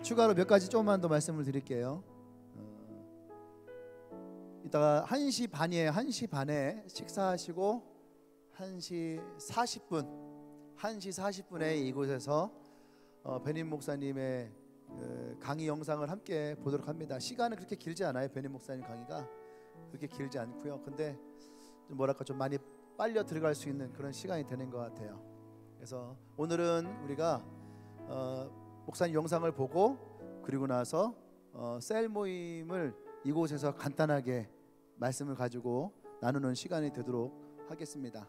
추가로 몇 가지 조금만 더 말씀을 드릴게요. 이따가 1시 반이에요. 1시 반에 식사하시고 1시 40분에 이곳에서 베님 목사님의 강의 영상을 함께 보도록 합니다. 시간은 그렇게 길지 않아요. 베님 목사님 강의가 그렇게 길지 않고요. 근데 좀 뭐랄까 좀 많이 빨려 들어갈 수 있는 그런 시간이 되는 것 같아요. 그래서 오늘은 우리가 목사님 영상을 보고 그리고 나서 셀 모임을 이곳에서 간단하게 말씀을 가지고 나누는 시간이 되도록 하겠습니다.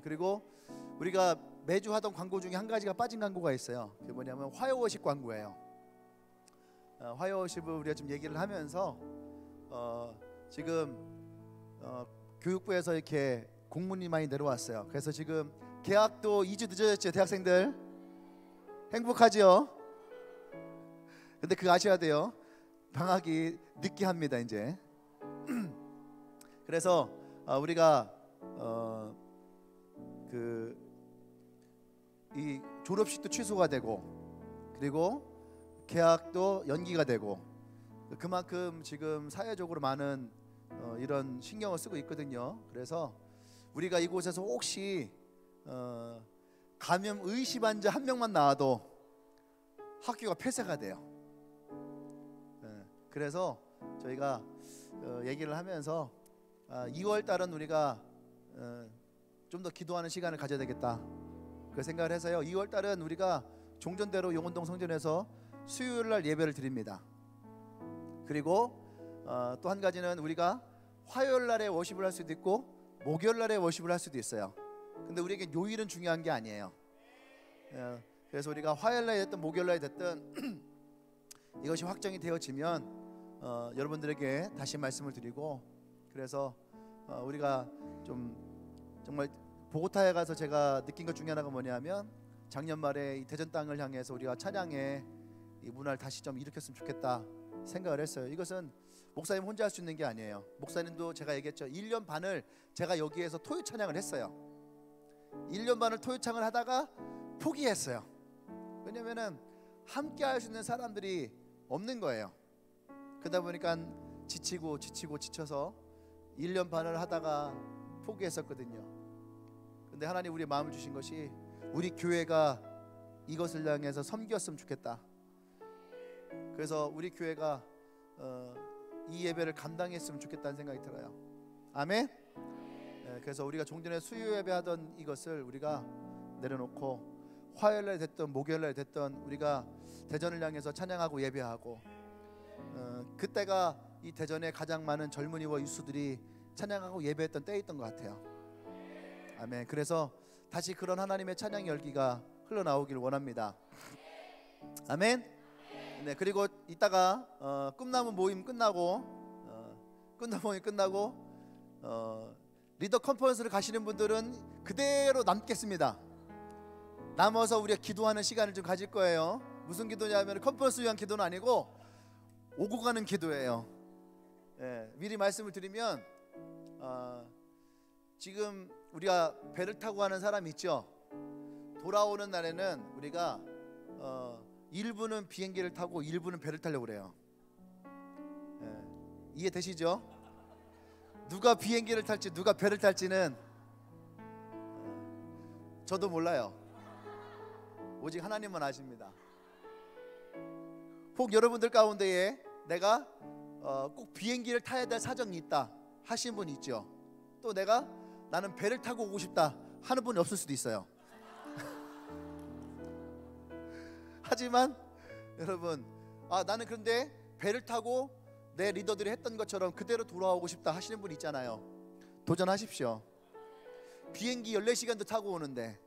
그리고 우리가 매주 하던 광고 중에 한 가지가 빠진 광고가 있어요. 그게 뭐냐면 화요워십 광고예요. 화요워십을 우리가 좀 얘기를 하면서 지금 교육부에서 이렇게 공문이 많이 내려왔어요. 그래서 지금 개학도 2주 늦어졌죠. 대학생들 행복하죠? 근데 그거 아셔야 돼요. 방학이 늦게 합니다 이제. 그래서 우리가 이 졸업식도 취소가 되고 그리고 개학도 연기가 되고 그만큼 지금 사회적으로 많은 이런 신경을 쓰고 있거든요. 그래서 우리가 이곳에서 혹시 감염 의심 환자 한 명만 나와도 학교가 폐쇄가 돼요. 그래서 저희가 얘기를 하면서 2월 달은 우리가 좀 더 기도하는 시간을 가져야 되겠다 그 생각을 해서요. 2월 달은 우리가 종전대로 용원동 성전에서 수요일 날 예배를 드립니다. 그리고 또 한 가지는 우리가 화요일 날에 워십을 할 수도 있고 목요일 날에 워십을 할 수도 있어요. 근데 우리에게 요일은 중요한 게 아니에요. 그래서 우리가 화요일 날에 됐든 목요일 날에 됐든 이것이 확정이 되어지면 여러분들에게 다시 말씀을 드리고 그래서 우리가 좀 정말 보고타에 가서 제가 느낀 것 중에 하나가 뭐냐면 작년 말에 이 대전 땅을 향해서 우리가 찬양의 이 문화를 다시 좀 일으켰으면 좋겠다 생각을 했어요. 이것은 목사님 혼자 할 수 있는 게 아니에요. 목사님도 제가 얘기했죠. 1년 반을 제가 여기에서 토요 찬양을 했어요. 1년 반을 토요 찬양을 하다가 포기했어요. 왜냐면은 함께 할 수 있는 사람들이 없는 거예요. 그러다 보니까 지쳐서 1년 반을 하다가 포기했었거든요. 근데 하나님 우리 마음을 주신 것이 우리 교회가 이것을 향해서 섬겼으면 좋겠다. 그래서 우리 교회가 이 예배를 감당했으면 좋겠다는 생각이 들어요. 아멘. 그래서 우리가 종전에 수요 예배하던 이것을 우리가 내려놓고 화요일날 됐던 목요일날 됐던 우리가 대전을 향해서 찬양하고 예배하고 그때가 이 대전에 가장 많은 젊은이와 유수들이 찬양하고 예배했던 때였던 것 같아요. 아멘. 그래서 다시 그런 하나님의 찬양 열기가 흘러나오길 원합니다. 아멘. 네, 그리고 이따가 꿈나무 모임 끝나고 리더 컨퍼런스를 가시는 분들은 그대로 남겠습니다. 남아서 우리가 기도하는 시간을 좀 가질 거예요. 무슨 기도냐면 컨퍼런스 위한 기도는 아니고 오고 가는 기도예요. 미리 말씀을 드리면 지금 우리가 배를 타고 가는 사람 있죠. 돌아오는 날에는 우리가 일부는 비행기를 타고 일부는 배를 타려고 그래요. 이해되시죠? 누가 비행기를 탈지 누가 배를 탈지는 저도 몰라요. 오직 하나님만 아십니다. 혹 여러분들 가운데에 내가 꼭 비행기를 타야 될 사정이 있다 하신 분 있죠. 또 나는 배를 타고 오고 싶다 하는 분이 없을 수도 있어요. 하지만 여러분 나는 그런데 배를 타고 내 리더들이 했던 것처럼 그대로 돌아오고 싶다 하시는 분 있잖아요. 도전하십시오. 비행기 14시간도 타고 오는데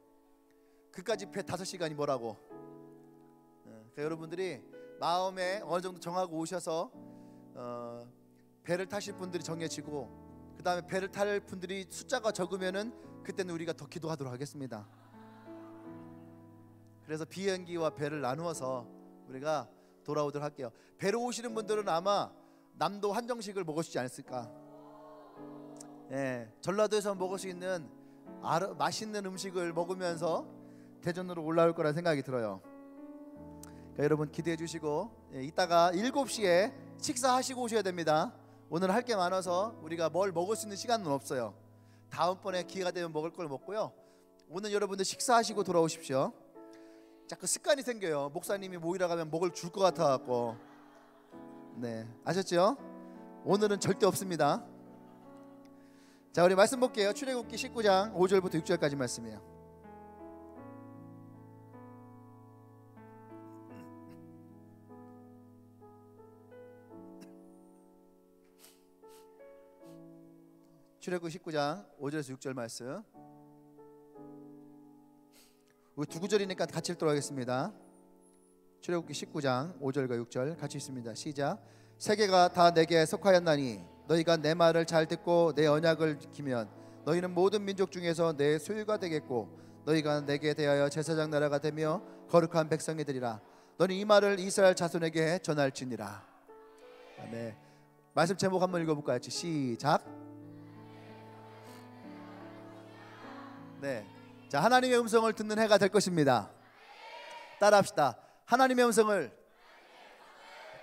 그까지 배 5시간이 뭐라고. 그러니까 여러분들이 마음에 어느 정도 정하고 오셔서 배를 타실 분들이 정해지고 그 다음에 배를 탈 분들이 숫자가 적으면은 그때는 우리가 더 기도하도록 하겠습니다. 그래서 비행기와 배를 나누어서 우리가 돌아오도록 할게요. 배로 오시는 분들은 아마 남도 한정식을 먹으시지 않았을까. 전라도에서 먹을 수 있는 맛있는 음식을 먹으면서 대전으로 올라올 거라 생각이 들어요. 그러니까 여러분 기대해 주시고 이따가 7시에 식사하시고 오셔야 됩니다. 오늘 할 게 많아서 우리가 뭘 먹을 수 있는 시간은 없어요. 다음번에 기회가 되면 먹을 걸 먹고요. 오늘 여러분들 식사하시고 돌아오십시오. 자꾸 습관이 생겨요. 목사님이 모이라 가면 먹을 줄 것 같아 갖고. 네, 아셨죠? 오늘은 절대 없습니다. 자, 우리 말씀 볼게요. 출애굽기 19장 5절부터 6절까지 말씀이에요. 출애굽기 19장 5절에서 6절 말씀. 우리 두 구절이니까 같이 읽도록 하겠습니다. 출애굽기 19장 5절과 6절 같이 읽습니다. 시작. 세계가 다 내게 속하였나니 너희가 내 말을 잘 듣고 내 언약을 지키면 너희는 모든 민족 중에서 내 소유가 되겠고 너희가 내게 대하여 제사장 나라가 되며 거룩한 백성이 되리라. 너는 이 말을 이스라엘 자손에게 전할지니라. 네. 말씀 제목 한번 읽어볼까요? 시작. 네. 자, 하나님의 음성을 듣는 해가 될 것입니다. 따라합시다. 하나님의 음성을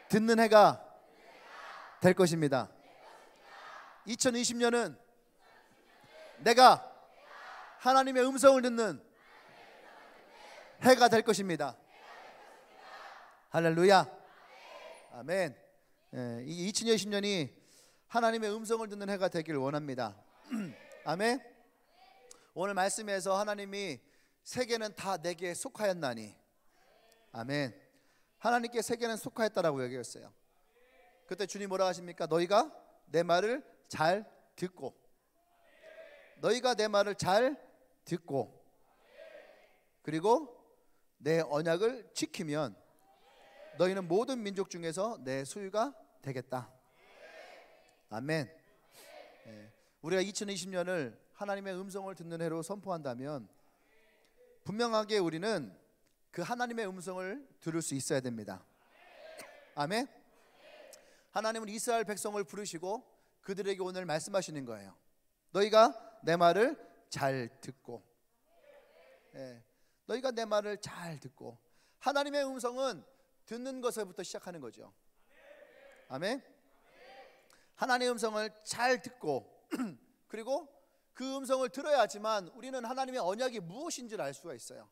듣는 해가 될 것입니다. 2020년은 내가 하나님의 음성을 듣는 해가 될 것입니다. 할렐루야. 아멘. 이 2020년이 하나님의 음성을 듣는 해가 되길 원합니다. 아멘. 오늘 말씀에서 하나님이 세계는 다 내게 속하였나니, 아멘. 하나님께 세계는 속하였다라고 얘기했어요. 그때 주님 뭐라 하십니까? 너희가 내 말을 잘 듣고, 너희가 내 말을 잘 듣고 그리고 내 언약을 지키면 너희는 모든 민족 중에서 내 소유가 되겠다. 아멘. 우리가 2020년을 하나님의 음성을 듣는 해로 선포한다면 분명하게 우리는 그 하나님의 음성을 들을 수 있어야 됩니다. 아멘. 하나님은 이스라엘 백성을 부르시고 그들에게 오늘 말씀하시는 거예요. 너희가 내 말을 잘 듣고, 너희가 내 말을 잘 듣고. 하나님의 음성은 듣는 것에부터 시작하는 거죠. 아멘. 하나님의 음성을 잘 듣고 그리고 그 음성을 들어야지만 우리는 하나님의 언약이 무엇인지를 알 수가 있어요.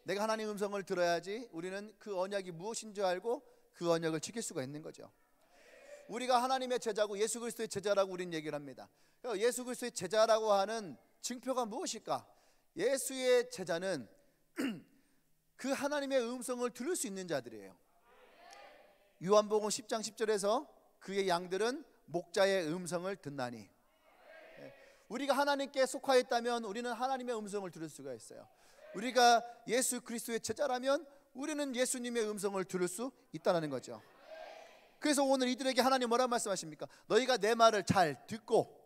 내가 하나님의 음성을 들어야지 우리는 그 언약이 무엇인지 알고 그 언약을 지킬 수가 있는 거죠. 우리가 하나님의 제자고 예수 그리스도의 제자라고 우리는 얘기를 합니다. 예수 그리스도의 제자라고 하는 증표가 무엇일까? 예수의 제자는 그 하나님의 음성을 들을 수 있는 자들이에요. 요한복음 10장 10절에서 그의 양들은 목자의 음성을 듣나니. 우리가 하나님께 속하였다면 우리는 하나님의 음성을 들을 수가 있어요. 우리가 예수 그리스도의 제자라면 우리는 예수님의 음성을 들을 수 있다는 거죠. 그래서 오늘 이들에게 하나님 뭐라 말씀하십니까? 너희가 내 말을 잘 듣고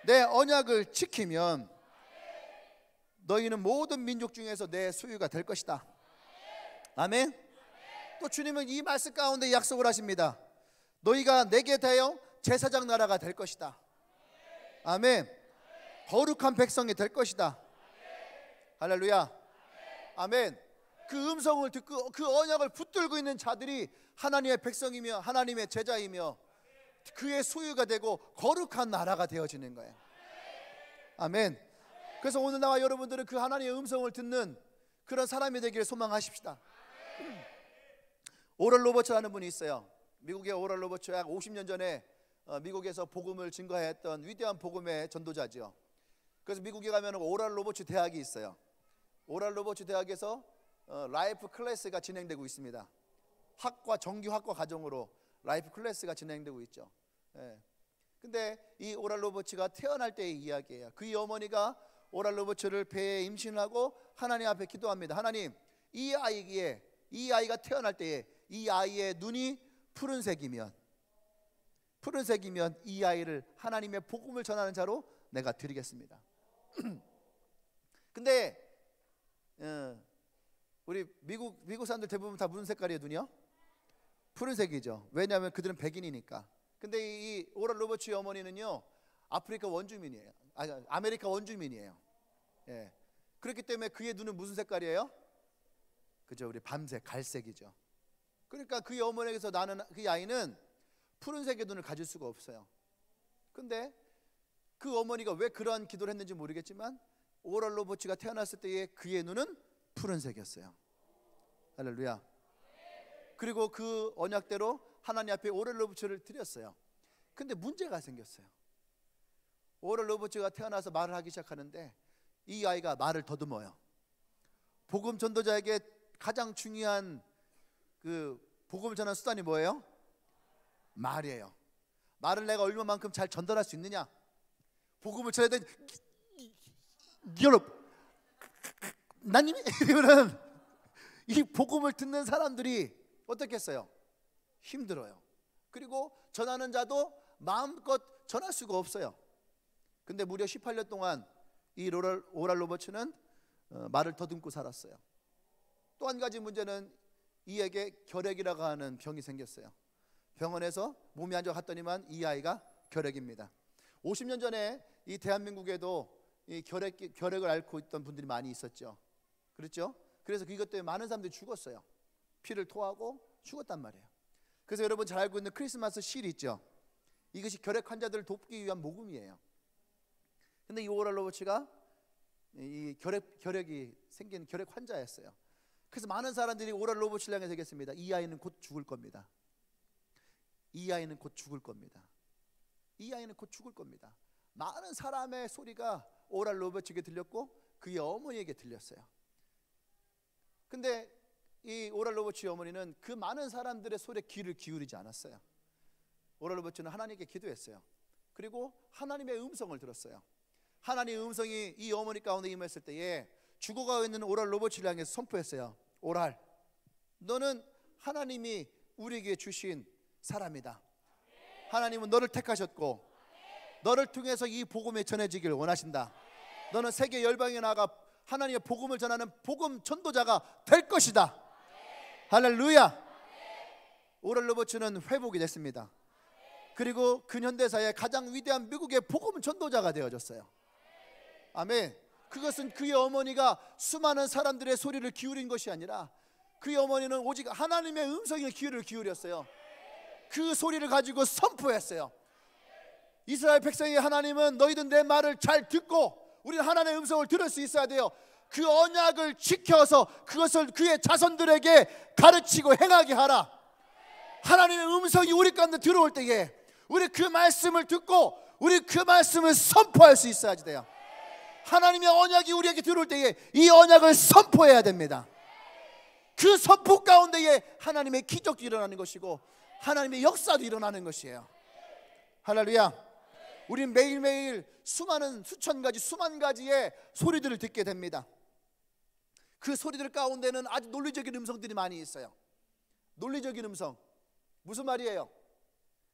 내 언약을 지키면 너희는 모든 민족 중에서 내 소유가 될 것이다. 아멘. 또 주님은 이 말씀 가운데 약속을 하십니다. 너희가 내게 대하여 제사장 나라가 될 것이다. 아멘. 거룩한 백성이 될 것이다. 할렐루야. 아멘. 그 음성을 듣고 그 언약을 붙들고 있는 자들이 하나님의 백성이며 하나님의 제자이며 그의 소유가 되고 거룩한 나라가 되어지는 거예요. 아멘. 그래서 오늘 나와 여러분들은 그 하나님의 음성을 듣는 그런 사람이 되기를 소망하십시다. 오럴 로버츠라는 분이 있어요. 미국의 오럴 로버츠 약 50년 전에 미국에서 복음을 증거했던 위대한 복음의 전도자죠. 그래서 미국에 가면 오럴 로버츠 대학이 있어요. 오럴 로버츠 대학에서 라이프 클래스가 진행되고 있습니다. 학과 정규 학과 과정으로 라이프 클래스가 진행되고 있죠. 근데 이 오럴 로버츠가 태어날 때의 이야기예요. 그의 어머니가 오럴 로버츠를 배에 임신하고 하나님 앞에 기도합니다. 하나님, 이 아이가 태어날 때에 이 아이의 눈이 푸른색이면 이 아이를 하나님의 복음을 전하는 자로 내가 드리겠습니다. 근데 우리 미국 사람들 대부분 다 무슨 색깔이에요? 눈이요? 푸른색이죠. 왜냐하면 그들은 백인이니까. 근데 이 오럴 로버츠의 어머니는요 아프리카 원주민이에요. 아메리카 원주민이에요. 그렇기 때문에 그의 눈은 무슨 색깔이에요? 그죠? 우리 밤색 갈색이죠. 그러니까 그 어머니에게서 나는 그 아이는 푸른색의 눈을 가질 수가 없어요. 근데 그 어머니가 왜 그러한 기도를 했는지 모르겠지만 오랄 로버츠가 태어났을 때의 그의 눈은 푸른색이었어요. 할렐루야. 그리고 그 언약대로 하나님 앞에 오랄 로버츠를 드렸어요. 근데 문제가 생겼어요. 오랄 로버츠가 태어나서 말을 하기 시작하는데 이 아이가 말을 더듬어요. 복음 전도자에게 가장 중요한 그 복음을 전하는 수단이 뭐예요? 말이에요. 말을 내가 얼마만큼 잘 전달할 수 있느냐. 복음을 전해야 돼. 여러분, 나님이 이러면 이 복음을 듣는 사람들이 어떻겠어요? 힘들어요. 그리고 전하는 자도 마음껏 전할 수가 없어요. 근데 무려 18년 동안 이 오랄 로버츠는 말을 더듬고 살았어요. 또 한 가지 문제는 이에게 결핵이라고 하는 병이 생겼어요. 병원에서 몸이 안 좋아 갔더니만 이 아이가 결핵입니다. 50년 전에 이 대한민국에도 이 결핵을 앓고 있던 분들이 많이 있었죠. 그렇죠? 그래서 이것 때문에 많은 사람들이 죽었어요. 피를 토하고 죽었단 말이에요. 그래서 여러분 잘 알고 있는 크리스마스 실 있죠. 이것이 결핵 환자들을 돕기 위한 모금이에요. 근데 이 오랄 로버츠가 이 결핵이 생긴 결핵 환자였어요. 그래서 많은 사람들이 오랄 로버츠를 향해서 얘기했습니다. 이 아이는 곧 죽을 겁니다. 이 아이는 곧 죽을 겁니다. 이 아이는 곧 죽을 겁니다. 많은 사람의 소리가 오랄 로버츠에게 들렸고 그의 어머니에게 들렸어요. 근데 이 오랄 로버츠의 어머니는 그 많은 사람들의 소리에 귀를 기울이지 않았어요. 오랄 로버츠는 하나님께 기도했어요. 그리고 하나님의 음성을 들었어요. 하나님의 음성이 이 어머니 가운데 임했을 때에 죽어가고 있는 오랄 로버츠를 향해서 선포했어요. 오랄, 너는 하나님이 우리에게 주신 사람이다. 하나님은 너를 택하셨고 너를 통해서 이 복음이 전해지길 원하신다. 너는 세계 열방에 나가 하나님의 복음을 전하는 복음 전도자가 될 것이다. 할렐루야. 오랄 로버츠는 회복이 됐습니다. 그리고 근현대사의 가장 위대한 미국의 복음 전도자가 되어졌어요. 아멘. 그것은 그의 어머니가 수많은 사람들의 소리를 기울인 것이 아니라 그의 어머니는 오직 하나님의 음성에 귀를 기울였어요. 그 소리를 가지고 선포했어요. 이스라엘 백성의 하나님은 너희들 내 말을 잘 듣고 우리는 하나님의 음성을 들을 수 있어야 돼요. 그 언약을 지켜서 그것을 그의 자손들에게 가르치고 행하게 하라. 하나님의 음성이 우리 가운데 들어올 때에 우리 그 말씀을 듣고 우리 그 말씀을 선포할 수 있어야지 돼요. 하나님의 언약이 우리에게 들어올 때에 이 언약을 선포해야 됩니다. 그 선포 가운데에 하나님의 기적도 일어나는 것이고 하나님의 역사도 일어나는 것이에요. 할렐루야. 우리는 매일매일 수많은 수천 가지 수만 가지의 소리들을 듣게 됩니다. 그 소리들 가운데는 아주 논리적인 음성들이 많이 있어요. 논리적인 음성 무슨 말이에요?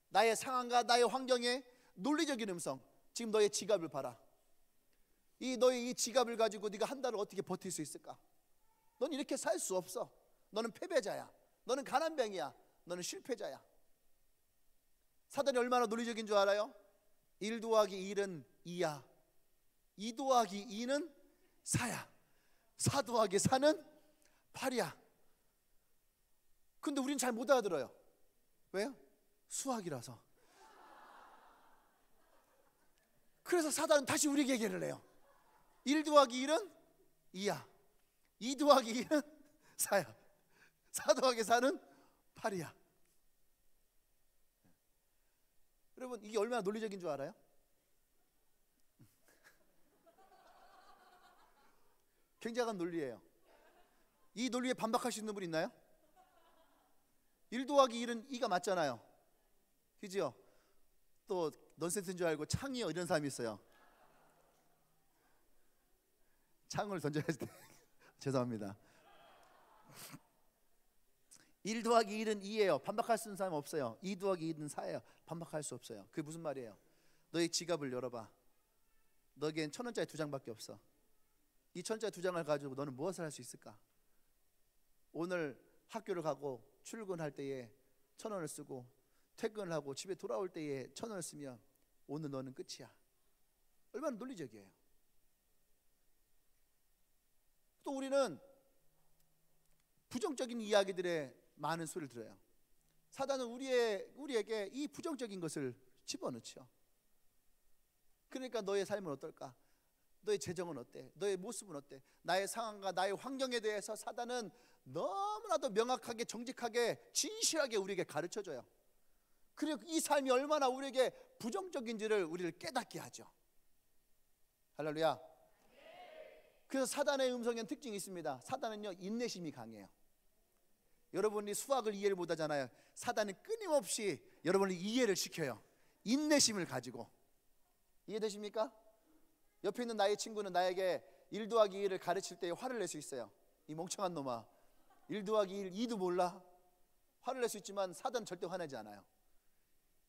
나의 상황과 나의 환경에 논리적인 음성. 지금 너의 지갑을 봐라. 너의 이 지갑을 가지고 네가 한 달을 어떻게 버틸 수 있을까? 넌 이렇게 살 수 없어. 너는 패배자야. 너는 가난뱅이야. 너는 실패자야. 사단이 얼마나 논리적인 줄 알아요? 1 더하기 1은 2야. 2 더하기 2는 4야. 4 더하기 4는 8이야. 근데 우린 잘 못 알아들어요. 왜요? 수학이라서. 그래서 사단은 다시 우리에게 얘기를 해요. 1 더하기 1은 2야. 2 더하기 2는 4야. 4 더하기 4는 8이야. 여러분 이게 얼마나 논리적인 줄 알아요? 굉장한 논리예요. 이 논리에 반박할 수 있는 분 있나요? 1 더하기 1은 2가 맞잖아요. 그죠? 또 넌센스인 줄 알고 창이요 이런 사람이 있어요. 창을 던져야 돼. 죄송합니다. 1 더하기 1은 2예요. 반박할 수 있는 사람 없어요. 2 더하기 1은 4예요. 반박할 수 없어요. 그게 무슨 말이에요? 너의 지갑을 열어봐. 너에겐 1,000원짜리 2장밖에 없어. 이 1,000원짜리 2장을 가지고 너는 무엇을 할 수 있을까? 오늘 학교를 가고 출근할 때에 1,000원을 쓰고 퇴근을 하고 집에 돌아올 때에 1,000원을 쓰면 오늘 너는 끝이야. 얼마나 논리적이에요. 또 우리는 부정적인 이야기들에 많은 소리를 들어요. 사단은 우리에게 이 부정적인 것을 집어넣죠. 그러니까 너의 삶은 어떨까? 너의 재정은 어때? 너의 모습은 어때? 나의 상황과 나의 환경에 대해서 사단은 너무나도 명확하게, 정직하게, 진실하게 우리에게 가르쳐줘요. 그리고 이 삶이 얼마나 우리에게 부정적인지를 우리를 깨닫게 하죠. 할렐루야. 그래서 사단의 음성에는 특징이 있습니다. 사단은요, 인내심이 강해요. 여러분이 수학을 이해를 못하잖아요. 사단은 끊임없이 여러분을 이해를 시켜요. 인내심을 가지고. 이해되십니까? 옆에 있는 나의 친구는 나에게 1 더하기 1을 가르칠 때 화를 낼 수 있어요. 이 멍청한 놈아, 1 더하기 1 2도 몰라? 화를 낼 수 있지만 사단은 절대 화내지 않아요.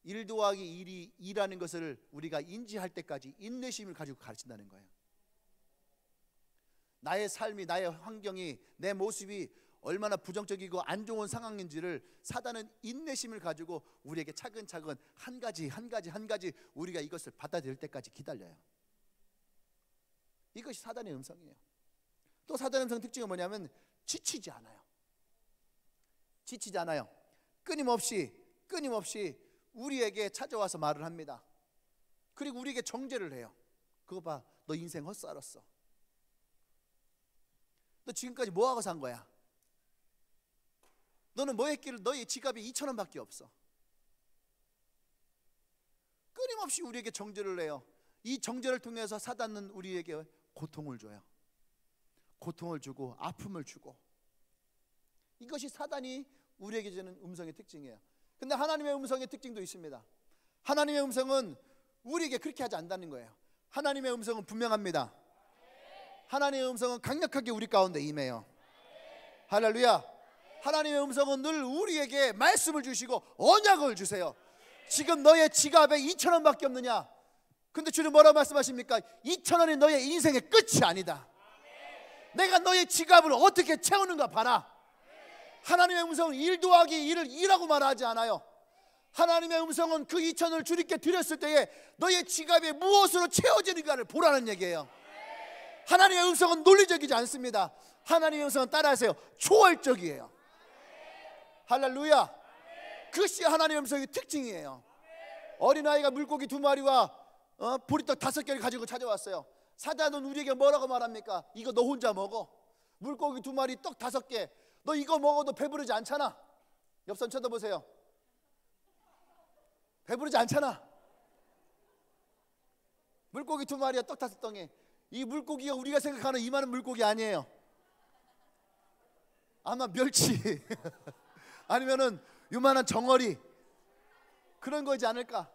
1 더하기 1이 2라는 것을 우리가 인지할 때까지 인내심을 가지고 가르친다는 거예요. 나의 삶이, 나의 환경이, 내 모습이 얼마나 부정적이고 안 좋은 상황인지를 사단은 인내심을 가지고 우리에게 차근차근 한 가지 우리가 이것을 받아들일 때까지 기다려요. 이것이 사단의 음성이에요. 또 사단의 음성 특징은 뭐냐면 지치지 않아요. 지치지 않아요. 끊임없이 우리에게 찾아와서 말을 합니다. 그리고 우리에게 정죄를 해요. 그거 봐, 너 인생 헛살았어. 너 지금까지 뭐하고 산 거야? 너는 뭐 했길래 너의 지갑에 2,000원밖에 없어. 끊임없이 우리에게 정죄를 해요. 이 정죄를 통해서 사단은 우리에게 고통을 줘요. 고통을 주고 아픔을 주고. 이것이 사단이 우리에게 주는 음성의 특징이에요. 근데 하나님의 음성의 특징도 있습니다. 하나님의 음성은 우리에게 그렇게 하지 않는다는 거예요. 하나님의 음성은 분명합니다. 하나님의 음성은 강력하게 우리 가운데 임해요. 할렐루야. 하나님의 음성은 늘 우리에게 말씀을 주시고 언약을 주세요. 지금 너의 지갑에 2,000원밖에 없느냐? 근데 주님 뭐라고 말씀하십니까? 2,000원이 너의 인생의 끝이 아니다. 내가 너의 지갑을 어떻게 채우는가 봐라. 하나님의 음성은 1 더하기 1을 2라고 말하지 않아요. 하나님의 음성은 그 2,000원을 주님께 드렸을 때에 너의 지갑에 무엇으로 채워지는가를 보라는 얘기예요. 하나님의 음성은 논리적이지 않습니다. 하나님의 음성은 따라하세요, 초월적이에요. 할렐루야. 그것이 하나님의 음성의 특징이에요. 어린아이가 물고기 2마리와 보리떡 5개를 가지고 찾아왔어요. 사단은 우리에게 뭐라고 말합니까? 이거 너 혼자 먹어. 물고기 2마리, 떡 5개. 너 이거 먹어도 배부르지 않잖아. 옆선 쳐다보세요. 배부르지 않잖아. 물고기 2마리와 떡 5덩이. 이 물고기가 우리가 생각하는 이만한 물고기 아니에요. 아마 멸치 아니면은 요만한 정어리 그런 거지 않을까?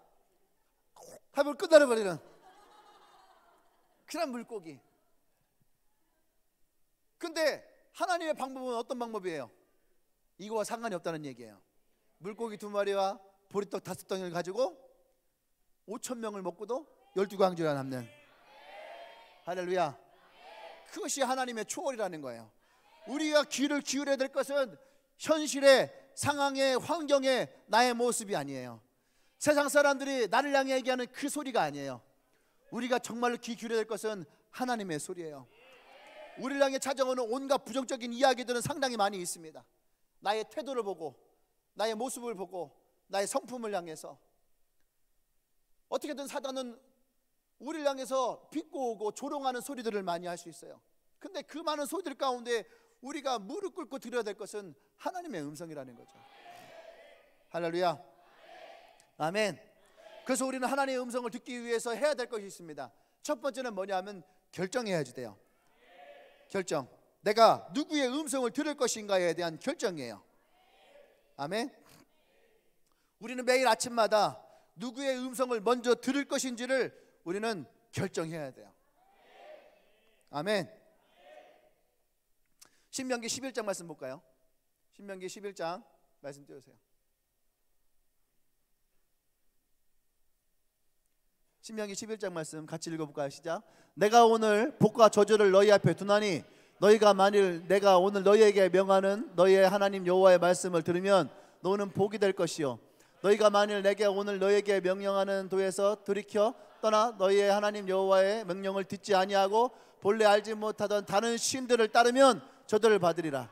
하면 끝나버리는 그런 물고기. 근데 하나님의 방법은 어떤 방법이에요? 이거와 상관이 없다는 얘기예요. 물고기 2마리와 보리떡 5덩이를 가지고 5,000명을 먹고도 12광주가 남는. 할렐루야. 그것이 하나님의 초월이라는 거예요. 우리가 귀를 기울여야 될 것은 현실의 상황의 환경의 나의 모습이 아니에요. 세상 사람들이 나를 향해 얘기하는 그 소리가 아니에요. 우리가 정말로 귀 기울여야 될 것은 하나님의 소리예요. 우리를 향해 찾아오는 온갖 부정적인 이야기들은 상당히 많이 있습니다. 나의 태도를 보고, 나의 모습을 보고, 나의 성품을 향해서 어떻게든 사단은 우리를 향해서 비꼬고 조롱하는 소리들을 많이 할 수 있어요. 근데 그 많은 소리들 가운데 우리가 무릎 꿇고 드려야 될 것은 하나님의 음성이라는 거죠. 할렐루야. 아멘. 그래서 우리는 하나님의 음성을 듣기 위해서 해야 될 것이 있습니다. 첫 번째는 뭐냐면 결정해야지 돼요. 결정. 내가 누구의 음성을 들을 것인가에 대한 결정이에요. 아멘. 우리는 매일 아침마다 누구의 음성을 먼저 들을 것인지를 우리는 결정해야 돼요. 아멘. 신명기 11장 말씀 볼까요? 신명기 11장 말씀 띄우세요. 신명기 11장 말씀 같이 읽어볼까요? 시작. 내가 오늘 복과 저주를 너희 앞에 두나니 너희가 만일 내가 오늘 너희에게 명하는 너희의 하나님 여호와의 말씀을 들으면 너는 복이 될 것이요 너희가 만일 내게 오늘 너희에게 명령하는 도에서 돌이켜 떠나 너희의 하나님 여호와의 명령을 듣지 아니하고 본래 알지 못하던 다른 신들을 따르면 저들을 받으리라.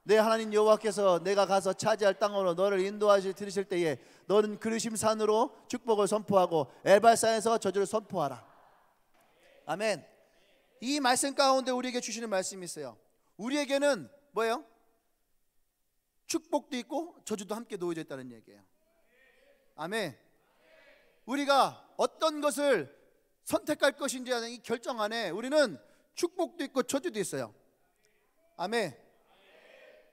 내 하나님 여호와께서 내가 가서 차지할 땅으로 너를 인도하시 들으실 때에 너는 그르심 산으로 축복을 선포하고 에발산에서 저주를 선포하라. 아멘. 이 말씀 가운데 우리에게 주시는 말씀이 있어요. 우리에게는 뭐예요? 축복도 있고 저주도 함께 놓여져 있다는 얘기예요. 아멘. 우리가 어떤 것을 선택할 것인지 하는 이 결정 안에 우리는 축복도 있고 저주도 있어요. 아멘.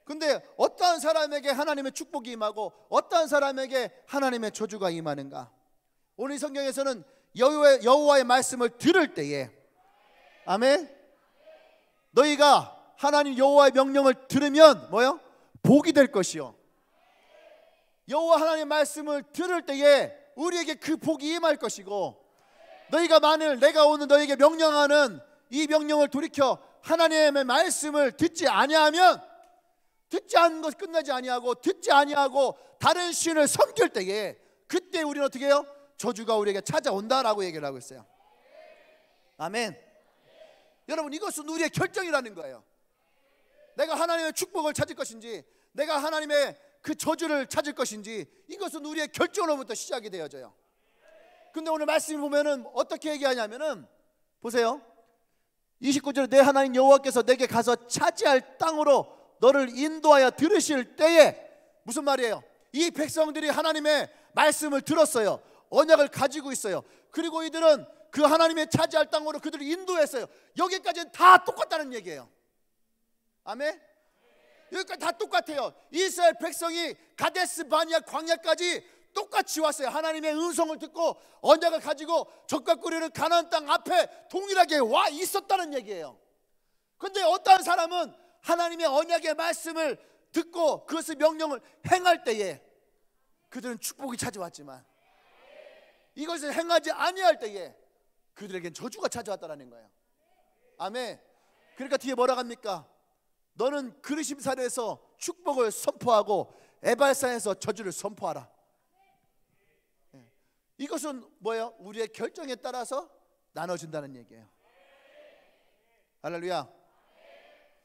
근데 어떠한 사람에게 하나님의 축복이 임하고 어떠한 사람에게 하나님의 저주가 임하는가? 오늘 이 성경에서는 여호와의 말씀을 들을 때에, 아멘, 너희가 하나님 여호와의 명령을 들으면 뭐요? 복이 될 것이요. 여호와 하나님의 말씀을 들을 때에 우리에게 그 복이 임할 것이고, 너희가 만일 내가 오늘 너희에게 명령하는 이 명령을 돌이켜 하나님의 말씀을 듣지 아니하면, 듣지 않은 것 끝나지 아니하고 듣지 아니하고 다른 신을 섬길 때에 그때 우리는 어떻게 해요? 저주가 우리에게 찾아온다라고 얘기를 하고 있어요. 아멘. 여러분, 이것은 우리의 결정이라는 거예요. 내가 하나님의 축복을 찾을 것인지 내가 하나님의 그 저주를 찾을 것인지, 이것은 우리의 결정으로부터 시작이 되어져요. 근데 오늘 말씀을 보면은 어떻게 얘기하냐면은, 보세요, 29절에 내 하나님 여호와께서 내게 가서 차지할 땅으로 너를 인도하여 들으실 때에, 무슨 말이에요? 이 백성들이 하나님의 말씀을 들었어요. 언약을 가지고 있어요. 그리고 이들은 그 하나님의 차지할 땅으로 그들을 인도했어요. 여기까지는 다 똑같다는 얘기예요. 아멘. 여기까지 다 똑같아요. 이스라엘 백성이 가데스 바니아 광야까지 똑같이 왔어요. 하나님의 음성을 듣고 언약을 가지고 적과 꿀이는 가나안 땅 앞에 동일하게 와 있었다는 얘기예요. 근데 어떠한 사람은 하나님의 언약의 말씀을 듣고 그것의 명령을 행할 때에 그들은 축복이 찾아왔지만, 이것을 행하지 아니할 때에 그들에겐 저주가 찾아왔다는 거예요. 아멘. 그러니까 뒤에 뭐라고 합니까? 너는 그르심산에서 축복을 선포하고 에발산에서 저주를 선포하라. 이것은 뭐예요? 우리의 결정에 따라서 나눠진다는 얘기예요. 할렐루야.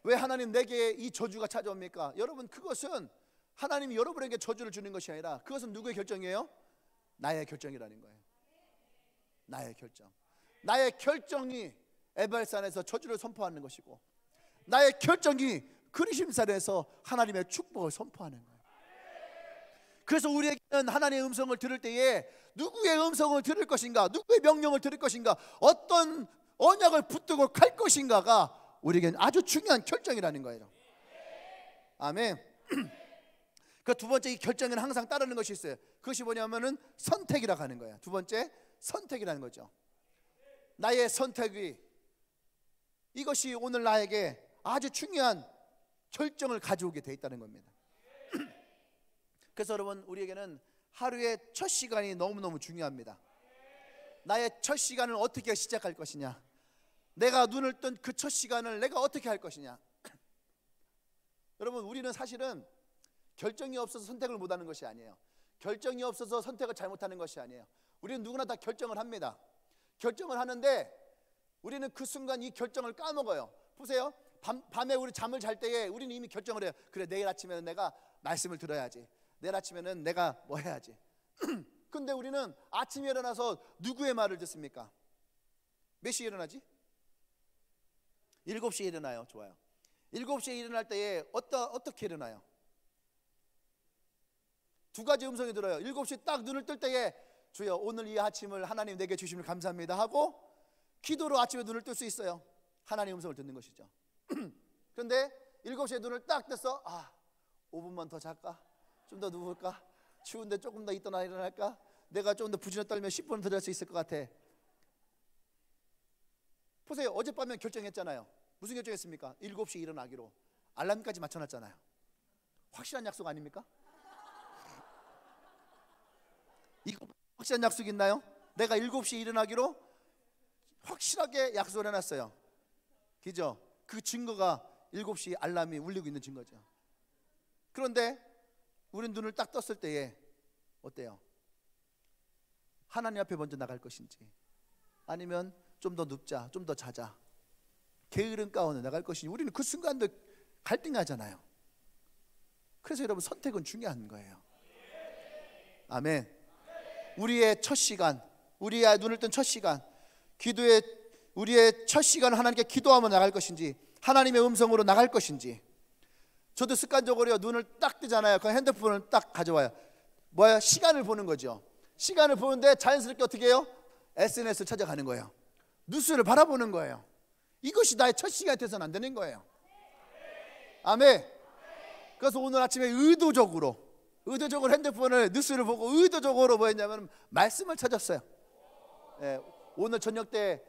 왜 하나님 내게 이 저주가 찾아옵니까? 여러분, 그것은 하나님이 여러분에게 저주를 주는 것이 아니라 그것은 누구의 결정이에요? 나의 결정이라는 거예요. 나의 결정. 나의 결정이 에발산에서 저주를 선포하는 것이고, 나의 결정이 그리심산에서 하나님의 축복을 선포하는 거예요. 그래서 우리에게는 하나님의 음성을 들을 때에 누구의 음성을 들을 것인가, 누구의 명령을 들을 것인가, 어떤 언약을 붙들고 갈 것인가가 우리에게는 아주 중요한 결정이라는 거예요. 아멘. 그 두 번째, 이 결정에는 항상 따르는 것이 있어요. 그것이 뭐냐면은 선택이라고 하는 거예요. 두 번째, 선택이라는 거죠. 나의 선택이, 이것이 오늘 나에게 아주 중요한 결정을 가져오게 돼 있다는 겁니다. 그래서 여러분, 우리에게는 하루의 첫 시간이 너무너무 중요합니다. 나의 첫 시간을 어떻게 시작할 것이냐, 내가 눈을 뜬 그 첫 시간을 내가 어떻게 할 것이냐. 여러분, 우리는 사실은 결정이 없어서 선택을 못하는 것이 아니에요. 결정이 없어서 선택을 잘못하는 것이 아니에요. 우리는 누구나 다 결정을 합니다. 결정을 하는데 우리는 그 순간 이 결정을 까먹어요. 보세요, 밤에 우리 잠을 잘 때에 우리는 이미 결정을 해요. 그래, 내일 아침에는 내가 말씀을 들어야지, 내일 아침에는 내가 뭐 해야지. 근데 우리는 아침에 일어나서 누구의 말을 듣습니까? 몇 시에 일어나지? 7시에 일어나요. 좋아요. 7시에 일어날 때에 어떻게 일어나요? 두 가지 음성이 들어요. 7시 딱 눈을 뜰 때에 주여, 오늘 이 아침을 하나님 내게 주심을 감사합니다 하고 기도로 아침에 눈을 뜰 수 있어요. 하나님 음성을 듣는 것이죠. 그런데 7시에 눈을 딱 떴어. 5분만 더 잘까? 좀 더 누울까? 추운데 조금 더 있다 일어날까? 내가 좀 더 부지런히 떨면 10분 더 잘 수 있을 것 같아. 보세요, 어젯밤에 결정했잖아요. 무슨 결정했습니까? 7시에 일어나기로 알람까지 맞춰놨잖아요. 확실한 약속 아닙니까? 이거 확실한 약속 있나요? 내가 7시에 일어나기로 확실하게 약속을 해놨어요. 그죠? 그 증거가 7시 알람이 울리고 있는 증거죠. 그런데 우린 눈을 딱 떴을 때에 어때요? 하나님 앞에 먼저 나갈 것인지, 아니면 좀 더 눕자, 좀 더 자자, 게으른 가운데 나갈 것인지, 우리는 그 순간도 갈등하잖아요. 그래서 여러분 선택은 중요한 거예요. 아멘. 우리의 첫 시간, 우리의 눈을 뜬 첫 시간, 기도의 우리의 첫 시간 하나님께 기도하며 나갈 것인지 하나님의 음성으로 나갈 것인지. 저도 습관적으로 눈을 딱 뜨잖아요. 그 핸드폰을 딱 가져와요. 뭐야? 시간을 보는 거죠. 시간을 보는데 자연스럽게 어떻게 해요? SNS를 찾아가는 거예요. 뉴스를 바라보는 거예요. 이것이 나의 첫 시간이 돼서는 안 되는 거예요. 아멘. 그래서 오늘 아침에 의도적으로 핸드폰을 뉴스를 보고 의도적으로 뭐 했냐면 말씀을 찾았어요. 오늘 저녁 때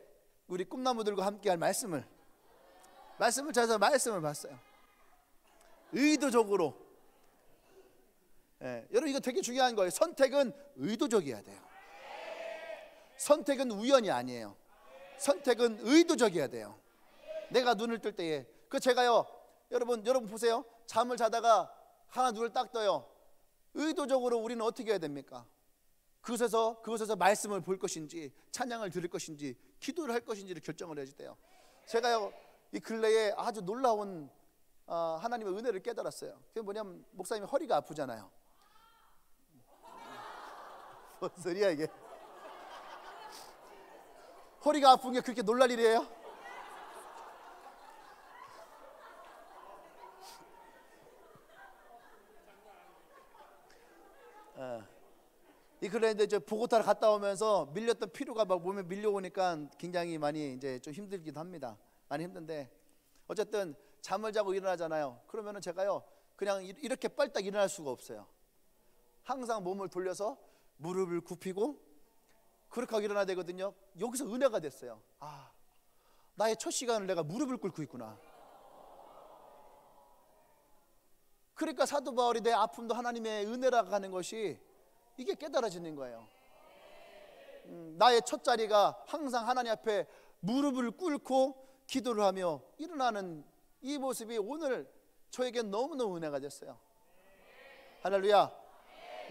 우리 꿈나무들과 함께할 말씀을 찾아서 말씀을 봤어요. 의도적으로. 여러분 이거 되게 중요한 거예요. 선택은 의도적이어야 돼요. 선택은 우연이 아니에요. 선택은 의도적이어야 돼요. 내가 눈을 뜰 때에 제가요 여러분 보세요. 잠을 자다가 하나 눈을 딱 떠요. 의도적으로 우리는 어떻게 해야 됩니까? 그곳에서 말씀을 볼 것인지 찬양을 들을 것인지 기도를 할 것인지를 결정을 해야 돼요. 제가요 이 근래에 아주 놀라운 하나님의 은혜를 깨달았어요. 그게 뭐냐면 목사님이 허리가 아프잖아요. 무슨 소리야 이게? 허리가 아픈 게 그렇게 놀랄 일이에요? 이 근래 이제 보고타를 갔다 오면서 밀렸던 피로가 막 몸에 밀려오니까 굉장히 많이 이제 좀 힘들기도 합니다. 많이 힘든데 어쨌든 잠을 자고 일어나잖아요. 그러면은 제가요 그냥 이렇게 빨딱 일어날 수가 없어요. 항상 몸을 돌려서 무릎을 굽히고 그렇게 하고 일어나야 되거든요. 여기서 은혜가 됐어요. 나의 첫 시간을 내가 무릎을 꿇고 있구나. 그러니까 사도 바울이 내 아픔도 하나님의 은혜라고 하는 것이 이게 깨달아지는 거예요. 나의 첫 자리가 항상 하나님 앞에 무릎을 꿇고 기도를 하며 일어나는 이 모습이 오늘 저에게 너무너무 은혜가 됐어요. 할렐루야.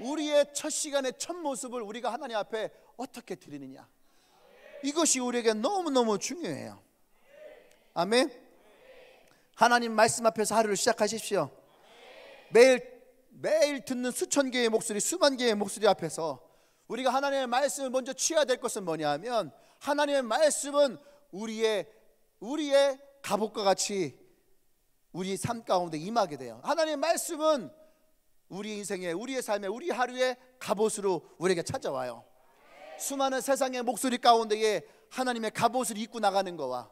우리의 첫 시간의 첫 모습을 우리가 하나님 앞에 어떻게 드리느냐, 이것이 우리에게 너무너무 중요해요. 아멘. 하나님 말씀 앞에서 하루를 시작하십시오. 매일 듣는 수천 개의 목소리, 수만 개의 목소리 앞에서 우리가 하나님의 말씀을 먼저 취해야 될 것은 뭐냐 하면 하나님의 말씀은 우리의 갑옷과 같이 우리 삶 가운데 임하게 돼요. 하나님의 말씀은 우리 인생에, 우리의 삶에, 우리 하루의 갑옷으로 우리에게 찾아와요. 수많은 세상의 목소리 가운데에 하나님의 갑옷을 입고 나가는 거와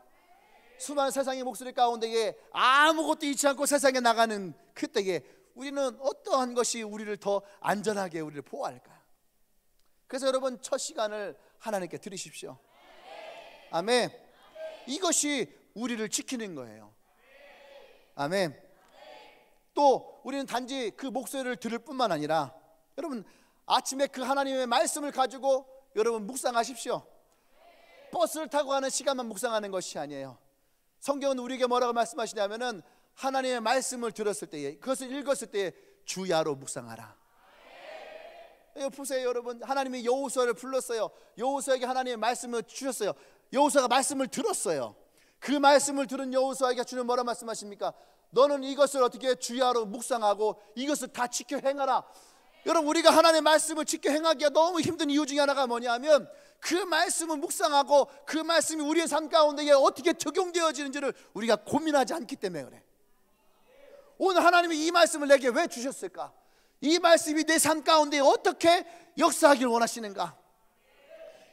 수많은 세상의 목소리 가운데에 아무것도 잃지 않고 세상에 나가는 그때에 우리는 어떠한 것이 우리를 더 안전하게 우리를 보호할까요? 그래서 여러분 첫 시간을 하나님께 드리십시오. 아멘. 이것이 우리를 지키는 거예요. 아멘. 또 우리는 단지 그 목소리를 들을 뿐만 아니라 여러분 아침에 그 하나님의 말씀을 가지고 여러분 묵상하십시오. 버스를 타고 가는 시간만 묵상하는 것이 아니에요. 성경은 우리에게 뭐라고 말씀하시냐면은 하나님의 말씀을 들었을 때에, 그것을 읽었을 때에 주야로 묵상하라. 보세요 여러분, 하나님이 여호수아를 불렀어요. 여호수아에게 하나님의 말씀을 주셨어요. 여호수아가 말씀을 들었어요. 그 말씀을 들은 여호수아에게 주는 뭐라 말씀하십니까? 너는 이것을 어떻게 주야로 묵상하고 이것을 다 지켜 행하라. 여러분 우리가 하나님의 말씀을 지켜 행하기가 너무 힘든 이유 중에 하나가 뭐냐면 그 말씀을 묵상하고 그 말씀이 우리의 삶 가운데 어떻게 적용되어지는지를 우리가 고민하지 않기 때문에 그래. 오늘 하나님이 이 말씀을 내게 왜 주셨을까? 이 말씀이 내 삶 가운데 어떻게 역사하기를 원하시는가?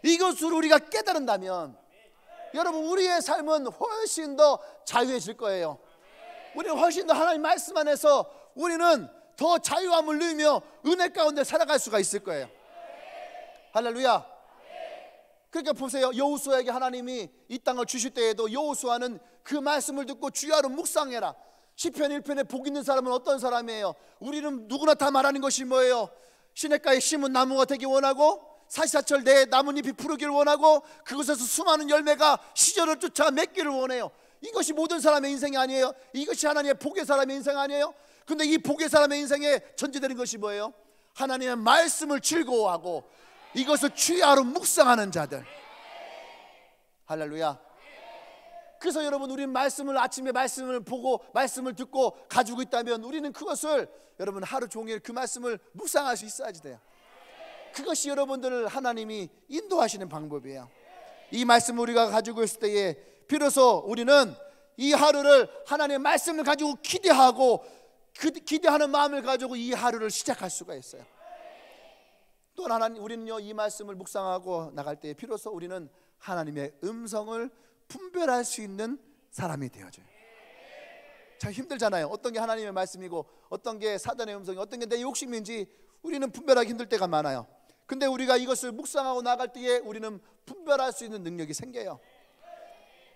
이것을 우리가 깨달은다면 여러분 우리의 삶은 훨씬 더 자유해질 거예요. 우리는 훨씬 더 하나님 말씀 안에서 우리는 더 자유함을 누리며 은혜 가운데 살아갈 수가 있을 거예요. 할렐루야. 그러니까 보세요, 여호수아에게 하나님이 이 땅을 주실 때에도 여호수아는 그 말씀을 듣고 주야로 묵상해라. 시편 1편에 복 있는 사람은 어떤 사람이에요? 우리는 누구나 다 말하는 것이 뭐예요? 시냇가에 심은 나무가 되기 원하고 사시사철 내 나뭇잎이 푸르기를 원하고 그곳에서 수많은 열매가 시절을 쫓아 맺기를 원해요. 이것이 모든 사람의 인생이 아니에요? 이것이 하나님의 복의 사람의 인생 아니에요? 근데 이 복의 사람의 인생에 전제되는 것이 뭐예요? 하나님의 말씀을 즐거워하고 이것을 주야로 묵상하는 자들. 할렐루야. 그래서 여러분, 우리는 말씀을 아침에 말씀을 보고 말씀을 듣고 가지고 있다면 우리는 그것을 여러분 하루 종일 그 말씀을 묵상할 수 있어야지 돼요. 그것이 여러분들을 하나님이 인도하시는 방법이에요. 이 말씀을 우리가 가지고 있을 때에 비로소 우리는 이 하루를 하나님의 말씀을 가지고 기대하고 그 기대하는 마음을 가지고 이 하루를 시작할 수가 있어요. 또 하나님, 우리는요 이 말씀을 묵상하고 나갈 때에 비로소 우리는 하나님의 음성을 분별할 수 있는 사람이 되어져요. 참 힘들잖아요. 어떤 게 하나님의 말씀이고 어떤 게 사단의 음성이, 어떤 게 내 욕심인지 우리는 분별하기 힘들 때가 많아요. 근데 우리가 이것을 묵상하고 나갈 때에 우리는 분별할 수 있는 능력이 생겨요.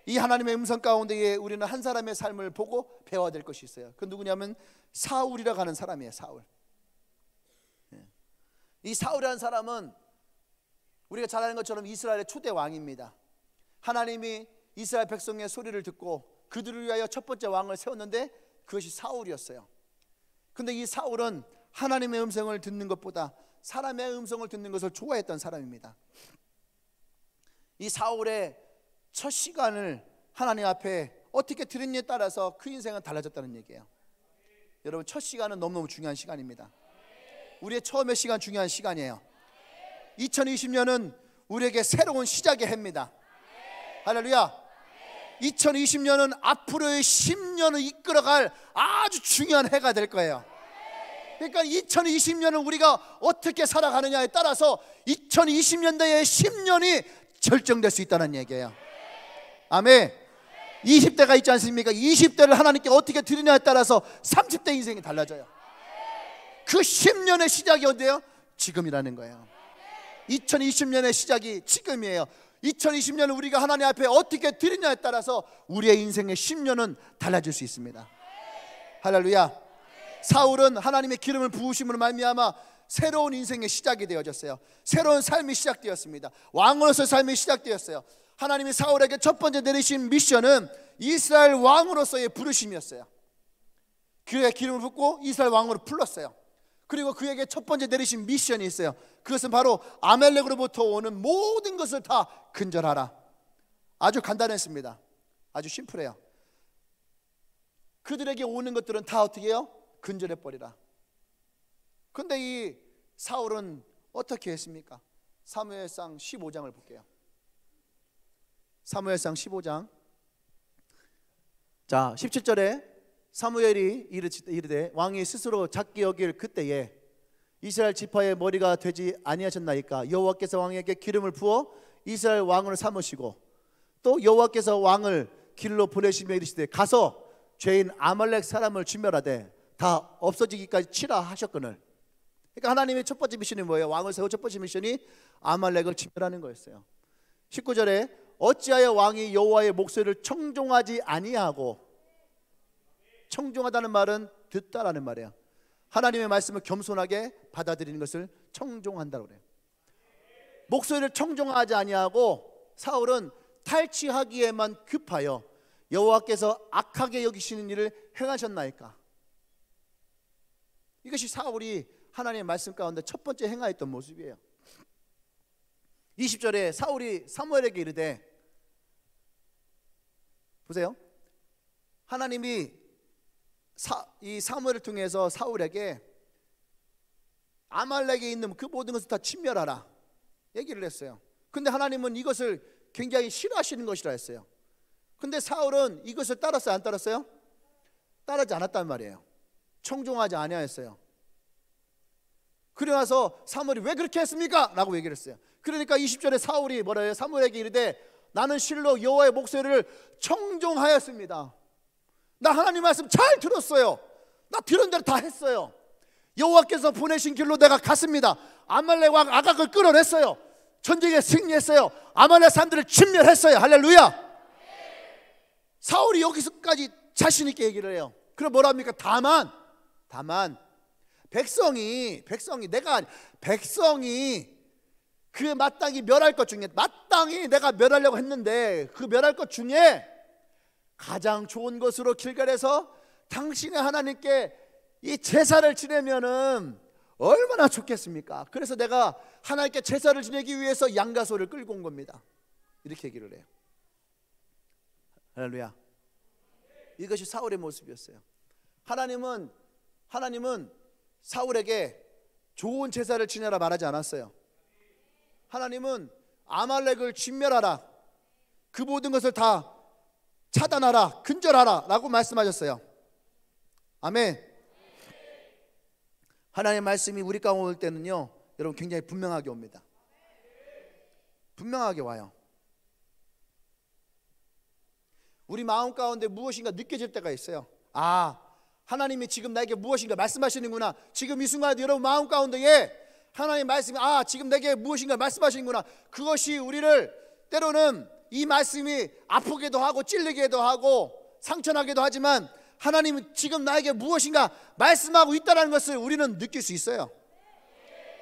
이 하나님의 음성 가운데에 우리는 한 사람의 삶을 보고 배워야 될 것이 있어요. 그 누구냐면 사울이라고 하는 사람이에요. 사울. 이 사울이라는 사람은 우리가 잘 아는 것처럼 이스라엘의 초대 왕입니다. 하나님이 이스라엘 백성의 소리를 듣고 그들을 위하여 첫 번째 왕을 세웠는데 그것이 사울이었어요. 근데 이 사울은 하나님의 음성을 듣는 것보다 사람의 음성을 듣는 것을 좋아했던 사람입니다. 이 사울의 첫 시간을 하나님 앞에 어떻게 들었냐에 따라서 그 인생은 달라졌다는 얘기예요. 여러분, 첫 시간은 너무너무 중요한 시간입니다. 우리의 처음의 시간 중요한 시간이에요. 2020년은 우리에게 새로운 시작의 해입니다. 할렐루야. 2020년은 앞으로의 10년을 이끌어갈 아주 중요한 해가 될 거예요. 그러니까 2020년은 우리가 어떻게 살아가느냐에 따라서 2020년대의 10년이 결정될 수 있다는 얘기예요. 아멘. 20대가 있지 않습니까? 20대를 하나님께 어떻게 드리냐에 따라서 30대 인생이 달라져요. 그 10년의 시작이 언제요? 지금이라는 거예요. 2020년의 시작이 지금이에요. 2020년을 우리가 하나님 앞에 어떻게 드리냐에 따라서 우리의 인생의 10년은 달라질 수 있습니다. 할렐루야. 사울은 하나님의 기름을 부으심으로 말미암아 새로운 인생의 시작이 되어졌어요. 새로운 삶이 시작되었습니다. 왕으로서 삶이 시작되었어요. 하나님이 사울에게 첫 번째 내리신 미션은 이스라엘 왕으로서의 부르심이었어요. 그의 기름을 붓고 이스라엘 왕으로 불렀어요. 그리고 그에게 첫 번째 내리신 미션이 있어요. 그것은 바로 아말렉으로부터 오는 모든 것을 다 근절하라. 아주 간단했습니다. 아주 심플해요. 그들에게 오는 것들은 다 어떻게 해요? 근절해버리라. 근데 이 사울은 어떻게 했습니까? 사무엘상 15장을 볼게요. 사무엘상 15장. 자, 17절에 사무엘이 이르되 왕이 스스로 작게 여길 그때에 이스라엘 지파의 머리가 되지 아니하셨나이까? 여호와께서 왕에게 기름을 부어 이스라엘 왕을 삼으시고 또 여호와께서 왕을 길로 보내시며 이르시되 가서 죄인 아말렉 사람을 진멸하되 다 없어지기까지 치라 하셨거늘. 그러니까 하나님의 첫 번째 미션이 뭐예요? 왕을 세워 첫 번째 미션이 아말렉을 진멸하는 거였어요. 19절에 어찌하여 왕이 여호와의 목소리를 청종하지 아니하고, 청종하다는 말은 듣다라는 말이에요. 하나님의 말씀을 겸손하게 받아들이는 것을 청종한다고 그래요. 목소리를 청종하지 아니하고 사울은 탈취하기에만 급하여 여호와께서 악하게 여기시는 일을 행하셨나이까? 이것이 사울이 하나님의 말씀 가운데 첫 번째 행하였던 모습이에요. 20절에 사울이 사무엘에게 이르되, 보세요. 하나님이 이 사무엘을 통해서 사울에게 아말렉에 있는 그 모든 것을 다 진멸하라 얘기를 했어요. 근데 하나님은 이것을 굉장히 싫어하시는 것이라 했어요. 근데 사울은 이것을 따랐어요? 안 따랐어요? 따르지 않았단 말이에요. 청종하지 아니하였어요. 그러나서 사무엘이 왜 그렇게 했습니까? 라고 얘기를 했어요. 그러니까 20절에 사울이 뭐라 해요? 사무엘에게 이르되 나는 실로 여호와의 목소리를 청종하였습니다. 나 하나님 말씀 잘 들었어요. 나 들은 대로 다 했어요. 여호와께서 보내신 길로 내가 갔습니다. 아말렉 왕 아각을 끌어냈어요. 전쟁에 승리했어요. 아말렉 사람들을 진멸했어요. 할렐루야. 사울이 여기서까지 자신 있게 얘기를 해요. 그럼 뭐라 합니까? 다만 백성이 그 마땅히 멸할 것 중에, 마땅히 내가 멸하려고 했는데 그 멸할 것 중에 가장 좋은 것으로 길갈에서 당신의 하나님께 이 제사를 지내면은 얼마나 좋겠습니까? 그래서 내가 하나님께 제사를 지내기 위해서 양가소를 끌고 온 겁니다. 이렇게 얘기를 해요. 할렐루야. 이것이 사울의 모습이었어요. 하나님은 사울에게 좋은 제사를 지내라 말하지 않았어요. 하나님은 아말렉을 진멸하라, 그 모든 것을 다 차단하라, 근절하라 라고 말씀하셨어요. 아멘. 하나님의 말씀이 우리 가운데 올 때는요, 여러분 굉장히 분명하게 옵니다. 분명하게 와요. 우리 마음 가운데 무엇인가 느껴질 때가 있어요. 아, 하나님이 지금 나에게 무엇인가 말씀하시는구나. 지금 이 순간에 여러분 마음 가운데에 하나님의 말씀이 지금 내게 무엇인가 말씀하시는구나. 그것이 우리를 때로는 이 말씀이 아프기도 하고 찔리기도 하고 상처나기도 하지만 하나님이 지금 나에게 무엇인가 말씀하고 있다는 것을 우리는 느낄 수 있어요.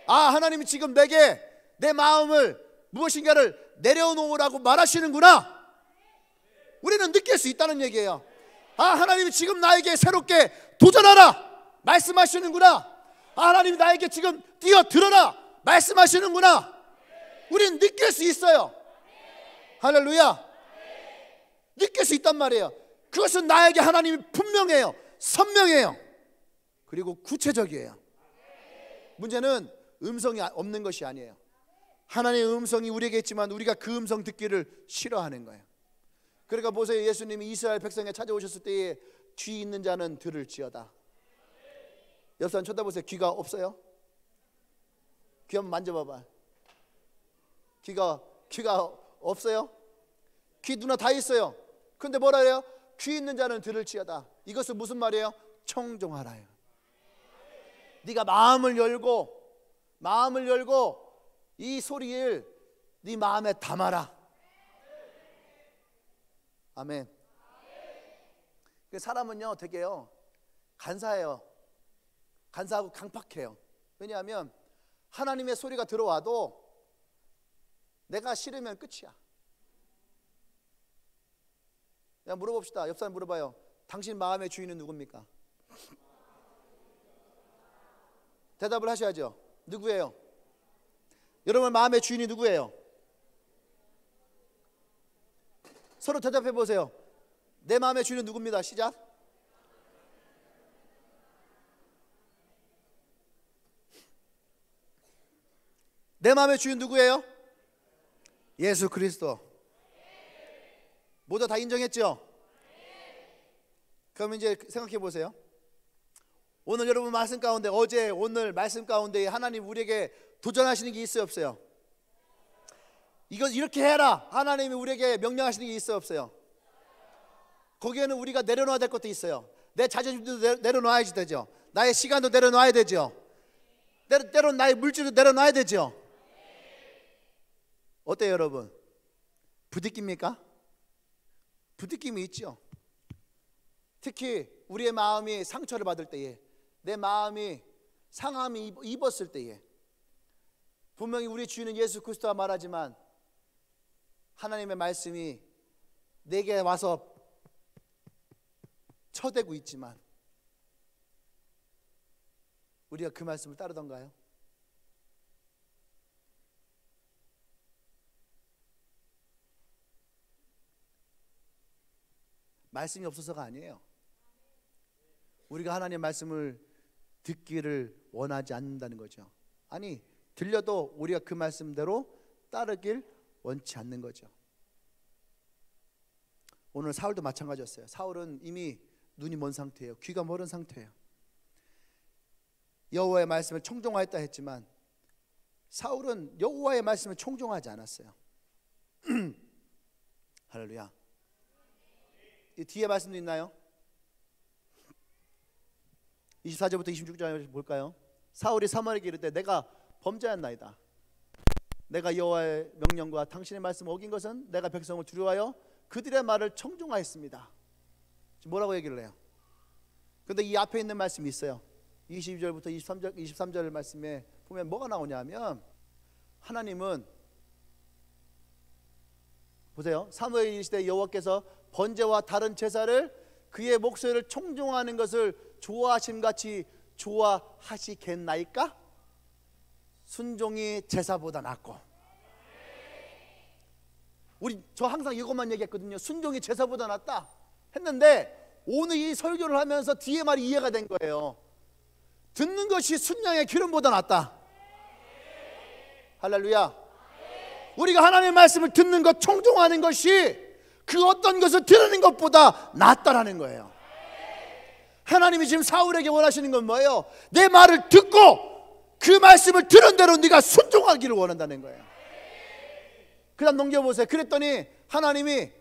하나님이 지금 내게 내 마음을 무엇인가를 내려놓으라고 말하시는구나. 우리는 느낄 수 있다는 얘기예요. 하나님이 지금 나에게 새롭게 도전하라 말씀하시는구나. 하나님이 나에게 지금 뛰어들어라 말씀하시는구나. 우리는 느낄 수 있어요. 할렐루야. 느낄 수 있단 말이에요. 그것은 나에게 하나님이 분명해요. 선명해요. 그리고 구체적이에요. 문제는 음성이 없는 것이 아니에요. 하나님의 음성이 우리에게 있지만 우리가 그 음성 듣기를 싫어하는 거예요. 그러니까 보세요. 예수님이 이스라엘 백성에 찾아오셨을 때에 귀 있는 자는 들을지어다. 옆 사람 쳐다보세요. 귀가 없어요? 귀 한번 만져봐봐. 귀가 없어요? 귀 누나 다 있어요. 근데 뭐라 해요? 귀 있는 자는 들을지어다. 이것은 무슨 말이에요? 청종하라요. 네가 마음을 열고 이 소리를 네 마음에 담아라. 아멘. 사람은요 되게요 간사해요. 간사하고 강팍해요. 왜냐하면 하나님의 소리가 들어와도 내가 싫으면 끝이야. 물어봅시다. 옆 사람 물어봐요. 당신 마음의 주인은 누굽니까? 대답을 하셔야죠. 누구예요? 여러분 마음의 주인이 누구예요? 서로 대답해 보세요. 내 마음의 주인은 누굽니다. 시작. 내 마음의 주인 누구예요? 예수 그리스도. 모두 다 인정했죠? 그럼 이제 생각해 보세요. 오늘 여러분 말씀 가운데 어제 오늘 말씀 가운데 하나님 우리에게 도전하시는 게 있어요 없어요? 이거 이렇게 해라 하나님이 우리에게 명령하시는 게 있어요 없어요? 거기에는 우리가 내려놔야 될 것도 있어요. 내 자존심도 내려놔야지 되죠. 나의 시간도 내려놔야 되죠. 때로는 나의 물질도 내려놔야 되죠. 어때요 여러분? 부딪힙니까? 부딪힘이 있죠. 특히 우리의 마음이 상처를 받을 때에, 내 마음이 상함이 입었을 때에, 분명히 우리 주인은 예수 그리스도와 말하지만 하나님의 말씀이 내게 와서 쳐대고 있지만 우리가 그 말씀을 따르던가요? 말씀이 없어서가 아니에요. 우리가 하나님의 말씀을 듣기를 원하지 않는다는 거죠. 아니 들려도 우리가 그 말씀대로 따르길 원치 않는 거죠. 오늘 사울도 마찬가지였어요. 사울은 이미 눈이 먼 상태예요. 귀가 멀은 상태예요. 여호와의 말씀을 청종하였다 했지만 사울은 여호와의 말씀을 청종하지 않았어요. 할렐루야. 이 뒤에 말씀도 있나요? 24절부터 26절 볼까요? 사울이 사무엘에게 이르되 내가 범죄하였나이다. 내가 여호와의 명령과 당신의 말씀을 어긴 것은 내가 백성을 두려워하여 그들의 말을 청종하였습니다. 지금 뭐라고 얘기를 해요? 그런데 이 앞에 있는 말씀이 있어요. 22절부터 23절 말씀에 보면 뭐가 나오냐면 하나님은 보세요. 사무엘 이르시되 여호와께서 번제와 다른 제사를 그의 목소리를 청종하는 것을 좋아하심같이 좋아하시겠나이까? 순종이 제사보다 낫고. 저 항상 이것만 얘기했거든요. 순종이 제사보다 낫다 했는데 오늘 이 설교를 하면서 뒤에 말이 이해가 된 거예요. 듣는 것이 순양의 기름보다 낫다. 할렐루야. 우리가 하나님의 말씀을 듣는 것, 청종하는 것이 그 어떤 것을 들으는 것보다 낫다라는 거예요. 하나님이 지금 사울에게 원하시는 건 뭐예요? 내 말을 듣고 그 말씀을 들은 대로 네가 순종하기를 원한다는 거예요. 그 다음 넘겨보세요. 그랬더니 하나님이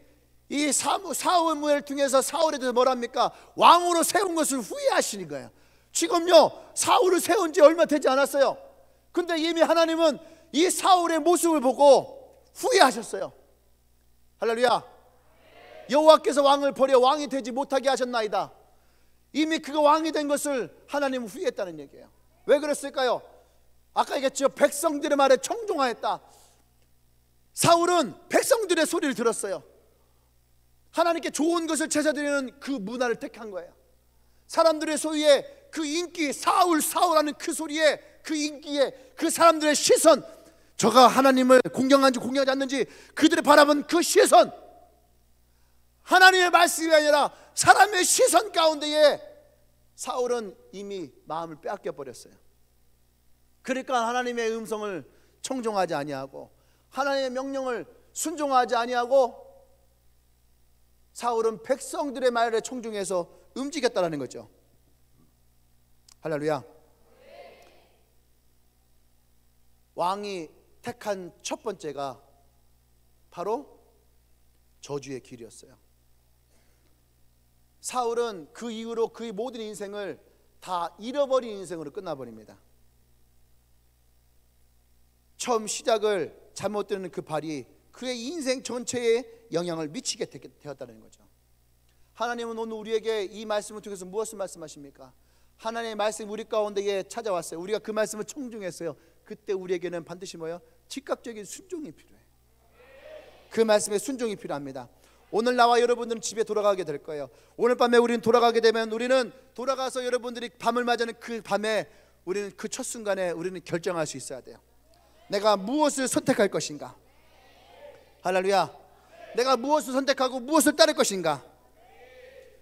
이 사울무엘을 통해서 사울에 대해서 뭐랍니까? 왕으로 세운 것을 후회하시는 거예요. 지금요 사울을 세운 지 얼마 되지 않았어요. 근데 이미 하나님은 이 사울의 모습을 보고 후회하셨어요. 할렐루야. 여호와께서 왕을 버려 왕이 되지 못하게 하셨나이다. 이미 그가 왕이 된 것을 하나님은 후회했다는 얘기예요. 왜 그랬을까요? 아까 얘기했죠. 백성들의 말에 청종하였다. 사울은 백성들의 소리를 들었어요. 하나님께 좋은 것을 제사드리는 그 문화를 택한 거예요. 사람들의 소리에 그 인기, 사울 사울하는 그 소리에, 그 인기에 그 사람들의 시선, 저가 하나님을 공경하는지 공경하지 않는지 그들이 바라본 그 시선, 하나님의 말씀이 아니라 사람의 시선 가운데에 사울은 이미 마음을 빼앗겨 버렸어요. 그러니까 하나님의 음성을 청종하지 아니하고 하나님의 명령을 순종하지 아니하고 사울은 백성들의 말에 청중해서 움직였다는 거죠. 할렐루야. 왕이 택한 첫 번째가 바로 저주의 길이었어요. 사울은 그 이후로 그의 모든 인생을 다 잃어버린 인생으로 끝나버립니다. 처음 시작을 잘못 들은 그 발이 그의 인생 전체에 영향을 미치게 되었다는 거죠. 하나님은 오늘 우리에게 이 말씀을 통해서 무엇을 말씀하십니까? 하나님의 말씀이 우리 가운데에 찾아왔어요. 우리가 그 말씀을 청중했어요. 그때 우리에게는 반드시 뭐예요? 즉각적인 순종이 필요해요. 그 말씀에 순종이 필요합니다. 오늘 나와 여러분들은 집에 돌아가게 될 거예요. 오늘 밤에 우리는 돌아가게 되면 우리는 돌아가서 여러분들이 밤을 맞이하는 그 밤에 우리는 그 첫 순간에 우리는 결정할 수 있어야 돼요. 내가 무엇을 선택할 것인가? 할렐루야. 내가 무엇을 선택하고 무엇을 따를 것인가?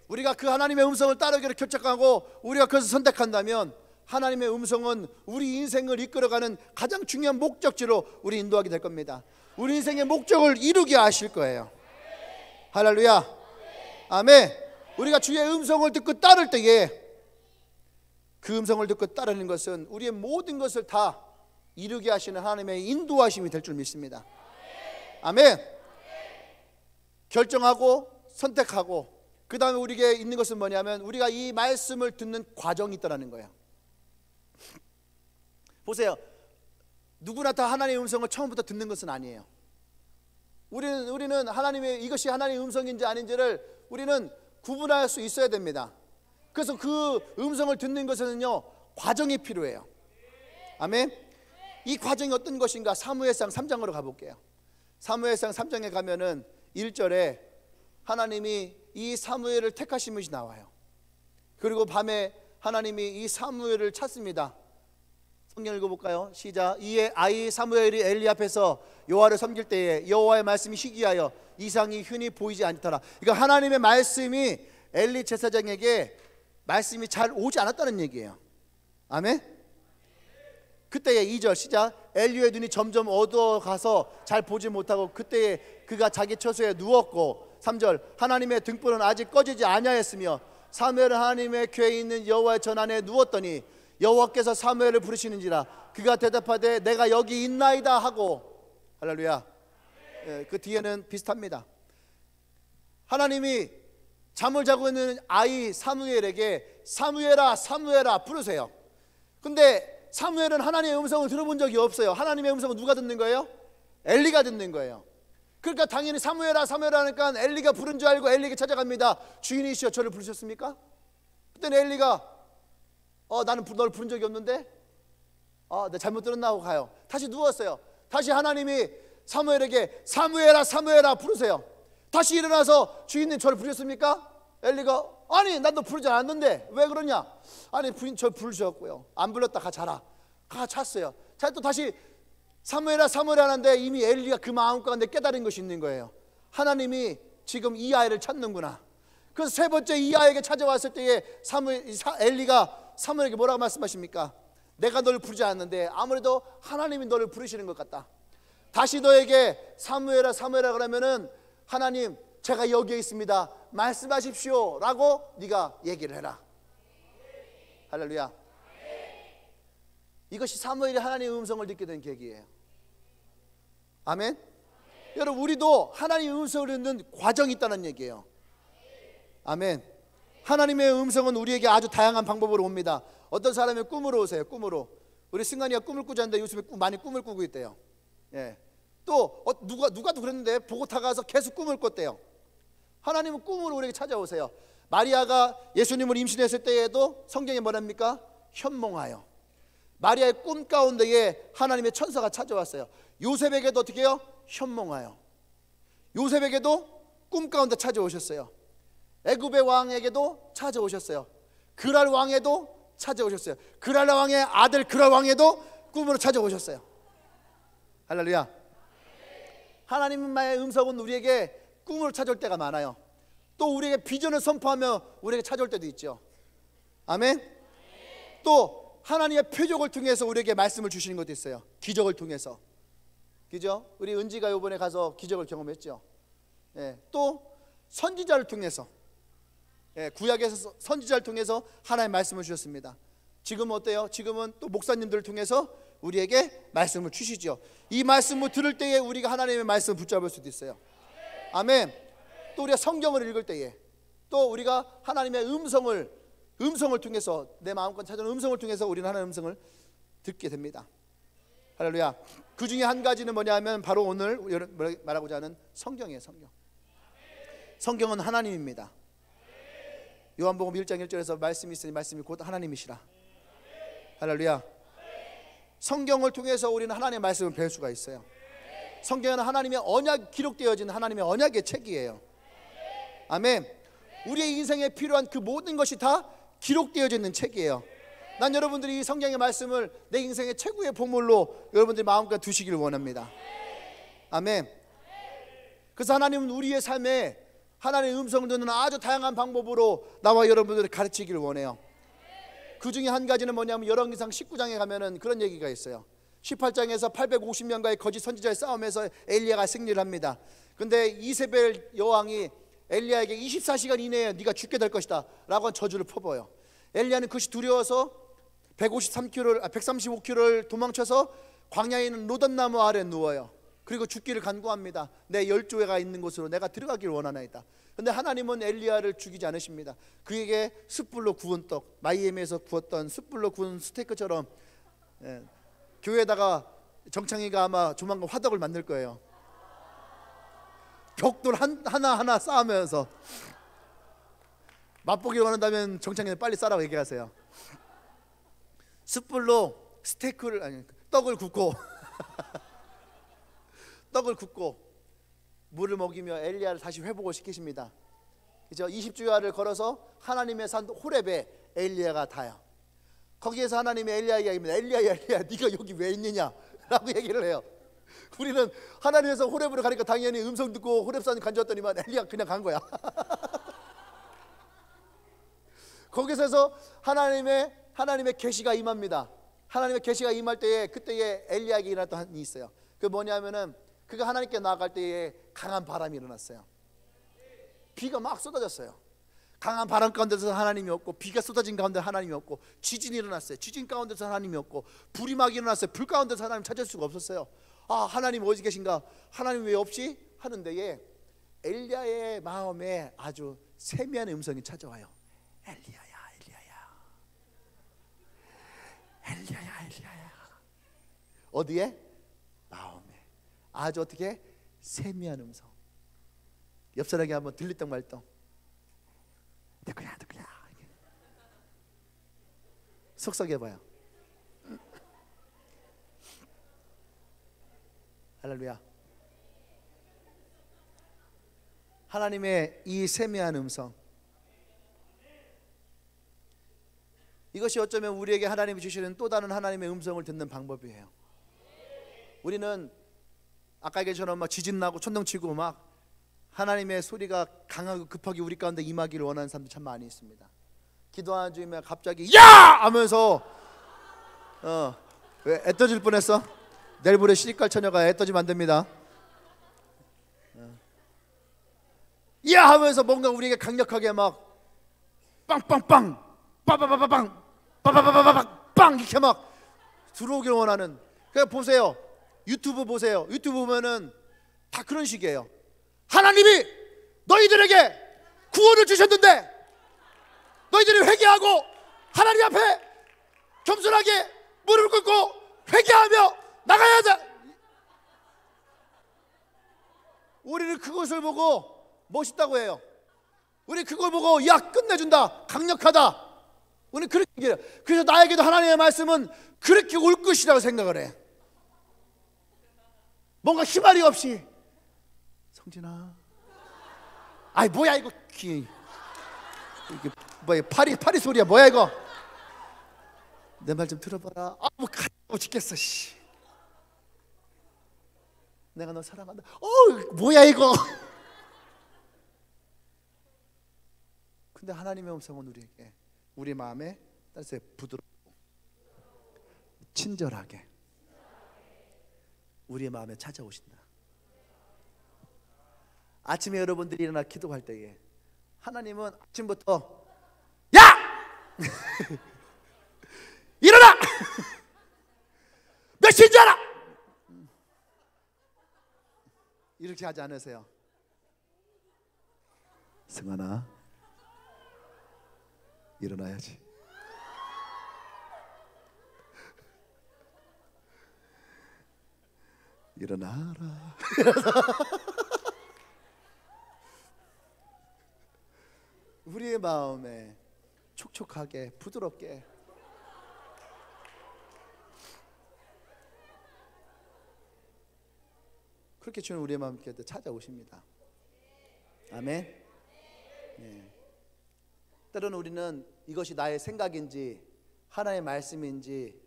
우리가 그 하나님의 음성을 따르기를 결정하고 우리가 그것을 선택한다면 하나님의 음성은 우리 인생을 이끌어가는 가장 중요한 목적지로 우리 인도하게 될 겁니다. 우리 인생의 목적을 이루게 하실 거예요. 할렐루야. 아멘. 우리가 주의 음성을 듣고 따를 때에 그 음성을 듣고 따르는 것은 우리의 모든 것을 다 이루게 하시는 하나님의 인도하심이 될 줄 믿습니다. 아멘. 결정하고 선택하고 그 다음에 우리에게 있는 것은 뭐냐면 우리가 이 말씀을 듣는 과정이 있다는 거예요. 보세요. 누구나 다 하나님의 음성을 처음부터 듣는 것은 아니에요. 우리는 하나님의 이것이 하나님의 음성인지 아닌지를 우리는 구분할 수 있어야 됩니다. 그래서 그 음성을 듣는 것에는요 과정이 필요해요. 아멘. 이 과정이 어떤 것인가? 사무엘상 3장으로 가볼게요. 사무엘상 3장에 가면은 1절에 하나님이 이 사무엘을 택하신 것이 나와요. 그리고 밤에 하나님이 이 사무엘을 찾습니다. 성경 읽어볼까요? 시작. 이에 아이 사무엘이 엘리 앞에서 여호와를 섬길 때에 여호와의 말씀이 희귀하여 이상이 흔히 보이지 않더라. 그러니까 하나님의 말씀이 엘리 제사장에게 말씀이 잘 오지 않았다는 얘기예요. 아멘. 그때에 2절 시작. 엘리의 눈이 점점 어두워가서 잘 보지 못하고 그때에 그가 자기 처소에 누웠고 3절 하나님의 등불은 아직 꺼지지 아니하였으며 사무엘은 하나님의 궤에 있는 여호와의 전 안에 누웠더니 여호와께서 사무엘을 부르시는지라 그가 대답하되 내가 여기 있나이다 하고. 할렐루야. 그 뒤에는 비슷합니다. 하나님이 잠을 자고 있는 아이 사무엘에게 사무엘아 사무엘아 부르세요. 근데 사무엘은 하나님의 음성을 들어본 적이 없어요. 하나님의 음성은 누가 듣는 거예요? 엘리가 듣는 거예요. 그러니까 당연히 사무엘아 사무엘아 하니까 엘리가 부른 줄 알고 엘리에게 찾아갑니다. 주인이시여 저를 부르셨습니까? 그때는 엘리가 나는 널 부른 적이 없는데 내가 잘못 들었나 하고 가요. 다시 누웠어요. 다시 하나님이 사무엘에게 사무엘아 사무엘아 부르세요. 다시 일어나서 주인님 저를 부르셨습니까? 엘리가 아니 난 너 부르지 않았는데 왜 그러냐? 아니 부인 저 부르셨고요. 안 불렀다 가 자라. 가 잤어요. 자 또 다시 사무엘아 사무엘아 하는데 이미 엘리가 그 마음 가운데 깨달은 것이 있는 거예요. 하나님이 지금 이 아이를 찾는구나. 그래서 세 번째 이 아이에게 찾아왔을 때에 엘리가 사무엘에게 뭐라고 말씀하십니까? 내가 너를 부르지 않았는데 아무래도 하나님이 너를 부르시는 것 같다. 다시 너에게 사무엘아 사무엘아 그러면은 하나님 제가 여기에 있습니다, 말씀하십시오 라고 네가 얘기를 해라. 할렐루야. 이것이 사무엘이 하나님의 음성을 듣게 된 계기예요. 아멘. 여러분 우리도 하나님의 음성을 듣는 과정이 있다는 얘기예요. 아멘. 하나님의 음성은 우리에게 아주 다양한 방법으로 옵니다. 어떤 사람이 꿈으로 오세요. 꿈으로. 우리 승관이가 꿈을 꾸자 하는데 요즘에 많이 꿈을 꾸고 있대요. 예. 또 누가도 그랬는데 보고타 가서 계속 꿈을 꿨대요. 하나님은 꿈으로 우리에게 찾아오세요. 마리아가 예수님을 임신했을 때에도 성경에 뭐랍니까? 현몽하여. 마리아의 꿈 가운데에 하나님의 천사가 찾아왔어요. 요셉에게도 어떻게 해요? 현몽하여. 요셉에게도 꿈 가운데 찾아오셨어요. 애굽의 왕에게도 찾아오셨어요. 그랄 왕에도 찾아오셨어요. 그랄 왕의 아들 그랄 왕에도 꿈으로 찾아오셨어요. 할렐루야. 하나님의 음성은 우리에게 꿈으로 찾아올 때가 많아요. 또 우리에게 비전을 선포하며 우리에게 찾아올 때도 있죠. 아멘. 또 하나님의 표적을 통해서 우리에게 말씀을 주시는 것도 있어요. 기적을 통해서. 그죠? 우리 은지가 이번에 가서 기적을 경험했죠. 예. 또 선지자를 통해서, 예, 구약에서 선지자를 통해서 하나님의 말씀을 주셨습니다. 지금은 어때요? 지금은 또 목사님들을 통해서 우리에게 말씀을 주시죠. 이 말씀을 들을 때에 우리가 하나님의 말씀을 붙잡을 수도 있어요. 아멘. 또 우리가 성경을 읽을 때에 또 우리가 하나님의 음성을 통해서 내 마음껏 찾은 음성을 통해서 우리는 하나님의 음성을 듣게 됩니다. 할렐루야. 그 중에 한 가지는 뭐냐면 바로 오늘 말하고자 하는 성경이에요. 성경은 하나님입니다. 요한복음 1장 1절에서 말씀이 있으니 말씀이 곧 하나님이시라. 할렐루야. 성경을 통해서 우리는 하나님의 말씀을 배울 수가 있어요. 성경은 하나님의 언약, 기록되어진 하나님의 언약의 책이에요. 아멘. 우리의 인생에 필요한 그 모든 것이 다 기록되어져 있는 책이에요. 난 여러분들이 이 성경의 말씀을 내 인생의 최고의 보물로 여러분들이 마음껏 두시기를 원합니다. 아멘. 그래서 하나님은 우리의 삶에 하나님의 음성을 듣는 아주 다양한 방법으로 나와 여러분들을 가르치기를 원해요. 그 중에 한 가지는 뭐냐면 열왕기상 19장에 가면은 그런 얘기가 있어요. 18장에서 850명과의 거짓 선지자의 싸움에서 엘리야가 승리를 합니다. 근데 이세벨 여왕이 엘리야에게 24시간 이내에 네가 죽게 될 것이다 라고 한 저주를 퍼부어요. 엘리야는 그것이 두려워서 135km를 도망쳐서 광야에 있는 로단나무 아래 누워요. 그리고 죽기를 간구합니다. 내 열조회가 있는 곳으로 내가 들어가기를 원하나이다. 근데 하나님은 엘리야를 죽이지 않으십니다. 그에게 숯불로 구운 떡, 마이애미에서 구웠던 숯불로 구운 스테이크처럼, 예, 교회에다가 정창이가 아마 조만간 화덕을 만들 거예요. 벽돌 하나하나 쌓으면서. 맛보기를 원한다면 정창이는 빨리 싸라고 얘기하세요. 숯불로 떡을 굽고 떡을 굽고 물을 먹이며 엘리야를 다시 회복을 시키십니다. 그죠? 20주야를 걸어서 하나님의 산 호렙에 엘리야가 닿아요. 거기에서 하나님이 엘리야에게 얘기합니다. 엘리야 네가 여기 왜 있느냐 라고 얘기를 해요. 우리는 하나님에서 호렙으로 가니까 당연히 음성 듣고 호렙산 간주었더니만 엘리야 그냥 간 거야. 거기서 하나님의 계시가 임합니다. 하나님의 계시가 임할 때에 그때에 엘리야에게 일어났던 한이 있어요. 그 뭐냐면은 그가 하나님께 나아갈 때에 강한 바람이 일어났어요. 비가 막 쏟아졌어요. 강한 바람 가운데서 하나님이 없고, 비가 쏟아진 가운데 하나님이 없고, 지진이 일어났어요. 지진 가운데서 하나님이 없고, 불이 막 일어났어요. 불 가운데서 하나님 찾을 수가 없었어요. 아, 하나님 어디 계신가? 하나님 왜 없이? 하는 데에 엘리야의 마음에 아주 세미한 음성이 찾아와요. 엘리야야. 어디에? 마음에. 아주 어떻게? 세미한 음성. 옆 사람에게 한번 들리던 말던. 누구야. 속삭여봐요. 할렐루야. 하나님의 이 세미한 음성, 이것이 어쩌면 우리에게 하나님이 주시는 또 다른 하나님의 음성을 듣는 방법이에요. 우리는 아까 얘기처럼 막 지진 나고 천둥치고 막 하나님의 소리가 강하고 급하게 우리 가운데 임하기를 원하는 사람들 참 많이 있습니다. 기도하는 중이면 갑자기 야! 하면서 왜 애 떠질 뻔했어? 내일 모레 시집갈 처녀가 애 떠지면 안 됩니다. 야! 하면서 뭔가 우리에게 강력하게 막 빵빵빵 빠바바바빵 빠바바바빵 이렇게 막 들어오길 원하는. 그러니까 보세요, 유튜브 보세요. 유튜브 보면은 다 그런 식이에요. 하나님이 너희들에게 구원을 주셨는데 너희들이 회개하고 하나님 앞에 겸손하게 무릎을 꿇고 회개하며 나가야 돼. 우리는 그것을 보고 멋있다고 해요. 우리 그걸 보고 야 끝내준다, 강력하다, 우리는 그렇게 얘기해요. 그래서 나에게도 하나님의 말씀은 그렇게 올 것이라고 생각을 해. 뭔가 희말이 없이 성진아, 아이 뭐야 이거 이게 뭐야 파리 소리야 뭐야 이거. 내 말 좀 들어봐라. 뭐 가지고 죽겠어 씨. 내가 너 사랑한다. 뭐야 이거. 근데 하나님의 음성은 우리에게 우리 마음에 따라서 부드럽고 친절하게 우리의 마음에 찾아오신다. 아침에 여러분들이 일어나 기도할 때에 하나님은 아침부터 야! 일어나! 몇 시인 줄 알아? 이렇게 하지 않으세요? 승환아 일어나야지. 일어나라. 우리의 마음에 촉촉하게 부드럽게 그렇게 주는 우리의 마음께 찾아오십니다. 아멘. 네. 때로는 우리는 이것이 나의 생각인지 하나님의 말씀인지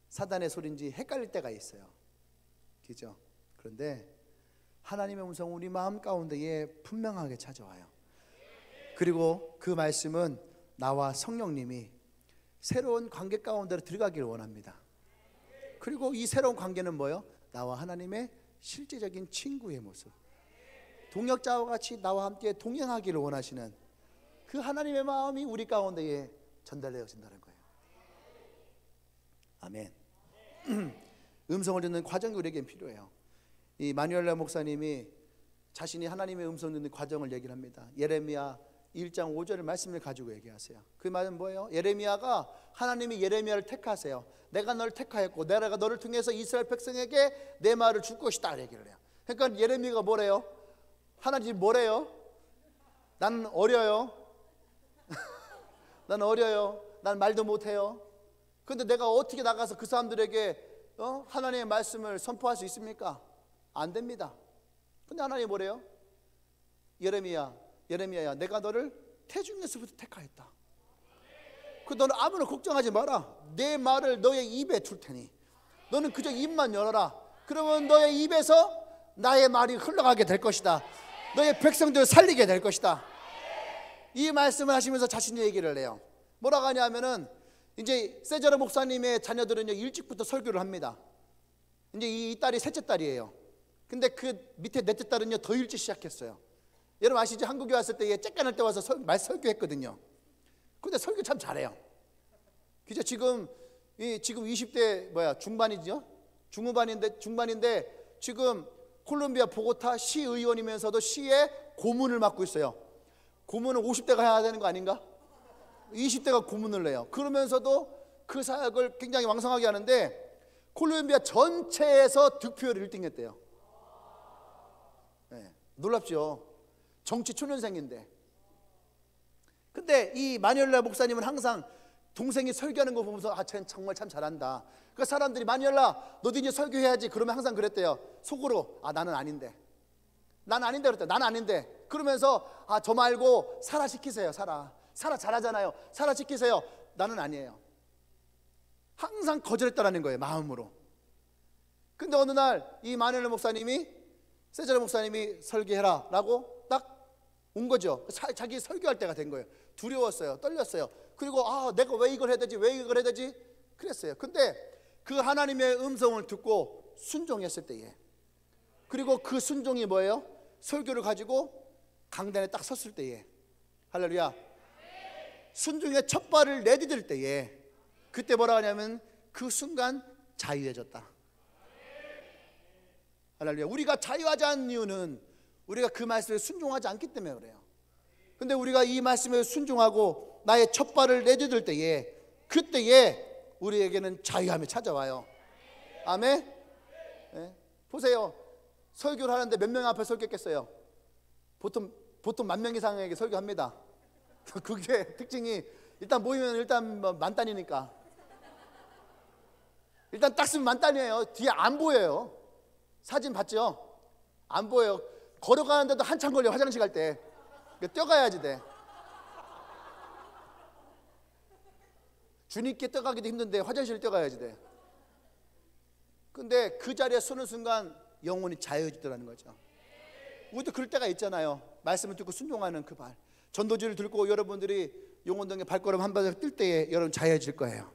사단의 소리인지 헷갈릴 때가 있어요. 그죠? 그런데 하나님의 음성은 우리 마음 가운데에 분명하게 찾아와요. 그리고 그 말씀은 나와 성령님이 새로운 관계 가운데로 들어가기를 원합니다. 그리고 이 새로운 관계는 뭐예요? 나와 하나님의 실제적인 친구의 모습, 동역자와 같이 나와 함께 동행하기를 원하시는 그 하나님의 마음이 우리 가운데에 전달되어진다는 거예요. 아멘. 음성을 듣는 과정이 우리에겐 필요해요. 이 마뉴엘라 목사님이 자신이 하나님의 음성 듣는 과정을 얘기를 합니다. 예레미야 1장 5절의 말씀을 가지고 얘기하세요. 그 말은 뭐예요? 예레미야가 하나님이 예레미야를 택하세요. 내가 너를 택하였고 내가 너를 통해서 이스라엘 백성에게 내 말을 줄 것이다 얘기를 해요. 그러니까 예레미야가 뭐래요? 하나님이 뭐래요? 난 어려요. 난 어려요. 난 말도 못해요. 그런데 내가 어떻게 나가서 그 사람들에게 하나님의 말씀을 선포할 수 있습니까? 안 됩니다. 근데 하나님이 뭐래요? 예레미야야 내가 너를 태중에서부터 택하였다. 그 너는 아무나 걱정하지 마라. 내 말을 너의 입에 둘 테니 너는 그저 입만 열어라. 그러면 너의 입에서 나의 말이 흘러가게 될 것이다. 너의 백성들을 살리게 될 것이다. 이 말씀을 하시면서 자신의 얘기를 해요. 뭐라고 하냐면은 이제 세자르 목사님의 자녀들은요 일찍부터 설교를 합니다. 이제 이 딸이 셋째 딸이에요. 근데 그 밑에 넷째 딸은요 더 일찍 시작했어요. 여러분 아시죠? 한국에 왔을 때 쬐깐할 때 와서 설교했거든요. 근데 설교 참 잘해요. 그죠? 지금 20대 중반이죠? 중반인데 지금 콜롬비아 보고타 시의원이면서도 시의 고문을 맡고 있어요. 고문은 50대가 해야 되는 거 아닌가? 20대가 고문을 해요. 그러면서도 그 사역을 굉장히 왕성하게 하는데 콜롬비아 전체에서 득표율 1등 했대요. 네, 놀랍죠? 정치 초년생인데. 근데 이 마뉴엘라 목사님은 항상 동생이 설교하는 거 보면서 쟤는 정말 참 잘한다. 그 사람들이 마뉴엘라 너도 이제 설교해야지 그러면 항상 그랬대요. 속으로 나는 아닌데. 나는 아닌데 그랬대. 나는 아닌데. 그러면서 저 말고 사라 시키세요. 사라 잘하잖아요. 사라 시키세요. 나는 아니에요. 항상 거절했다라는 거예요. 마음으로. 근데 어느 날 이 마누엘 목사님이, 세자르 목사님이 설교해라 라고 딱 온 거죠. 자기 설교할 때가 된 거예요. 두려웠어요. 떨렸어요. 그리고 내가 왜 이걸 해야 되지? 왜 이걸 해야 되지? 그랬어요. 근데 그 하나님의 음성을 듣고 순종했을 때에, 그리고 그 순종이 뭐예요? 설교를 가지고 강단에 딱 섰을 때에, 할렐루야, 순종의 첫 발을 내디딜 때에, 그때 뭐라 하냐면 그 순간 자유해졌다. 할렐루야. 우리가 자유하지 않는 이유는 우리가 그 말씀에 순종하지 않기 때문에 그래요. 근데 우리가 이 말씀에 순종하고 나의 첫 발을 내디딜 때에, 그때에 우리에게는 자유함이 찾아와요. 아멘. 네. 보세요. 설교를 하는데 몇 명 앞에 설교했겠어요? 보통 10,000명 이상에게 설교합니다. 그게 특징이, 일단 모이면 일단 만단이니까. 일단 딱 쓰면 만단이에요. 뒤에 안 보여요. 사진 봤죠? 안 보여요. 걸어가는데도 한참 걸려. 화장실 갈 때 뛰어가야지 돼. 주님께 뛰어가기도 힘든데 화장실 뛰어가야지 돼. 근데 그 자리에 서는 순간 영혼이 자유해지더라는 거죠. 우리도 그럴 때가 있잖아요. 말씀을 듣고 순종하는 그 발, 전도지를 들고 여러분들이 용원동에 발걸음 한 발짝 뛸 때에 여러분 자유해질 거예요.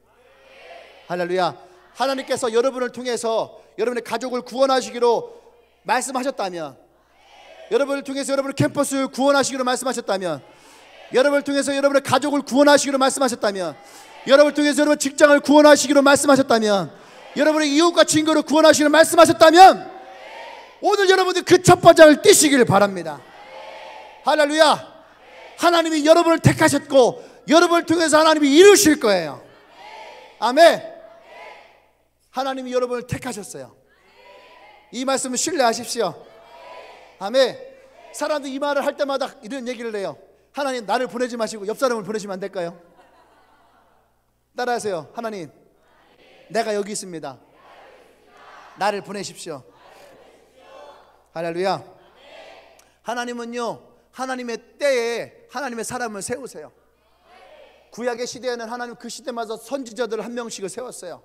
할렐루야. 하나님께서 여러분을 통해서 여러분의 가족을 구원하시기로 말씀하셨다면, 여러분을 통해서 여러분의 캠퍼스를 구원하시기로 말씀하셨다면, 여러분을 통해서 여러분의 가족을 구원하시기로 말씀하셨다면, 여러분을 통해서 여러분의 직장을 구원하시기로 말씀하셨다면, 여러분의 이웃과 친구를 구원하시기로 말씀하셨다면, 오늘 여러분들이 그 첫 발짝을 띄시기를 바랍니다. 할렐루야. 하나님이 여러분을 택하셨고 여러분을 통해서 하나님이 이루실 거예요. 아멘. 하나님이 여러분을 택하셨어요. 이 말씀을 신뢰하십시오. 아멘. 사람들이 이 말을 할 때마다 이런 얘기를 해요. 하나님, 나를 보내지 마시고 옆 사람을 보내시면 안 될까요? 따라하세요. 하나님, 내가 여기 있습니다. 나를 보내십시오. 할렐루야. 하나님은요, 하나님의 때에 하나님의 사람을 세우세요. 구약의 시대에는 하나님 그 시대마다 선지자들을 한 명씩을 세웠어요.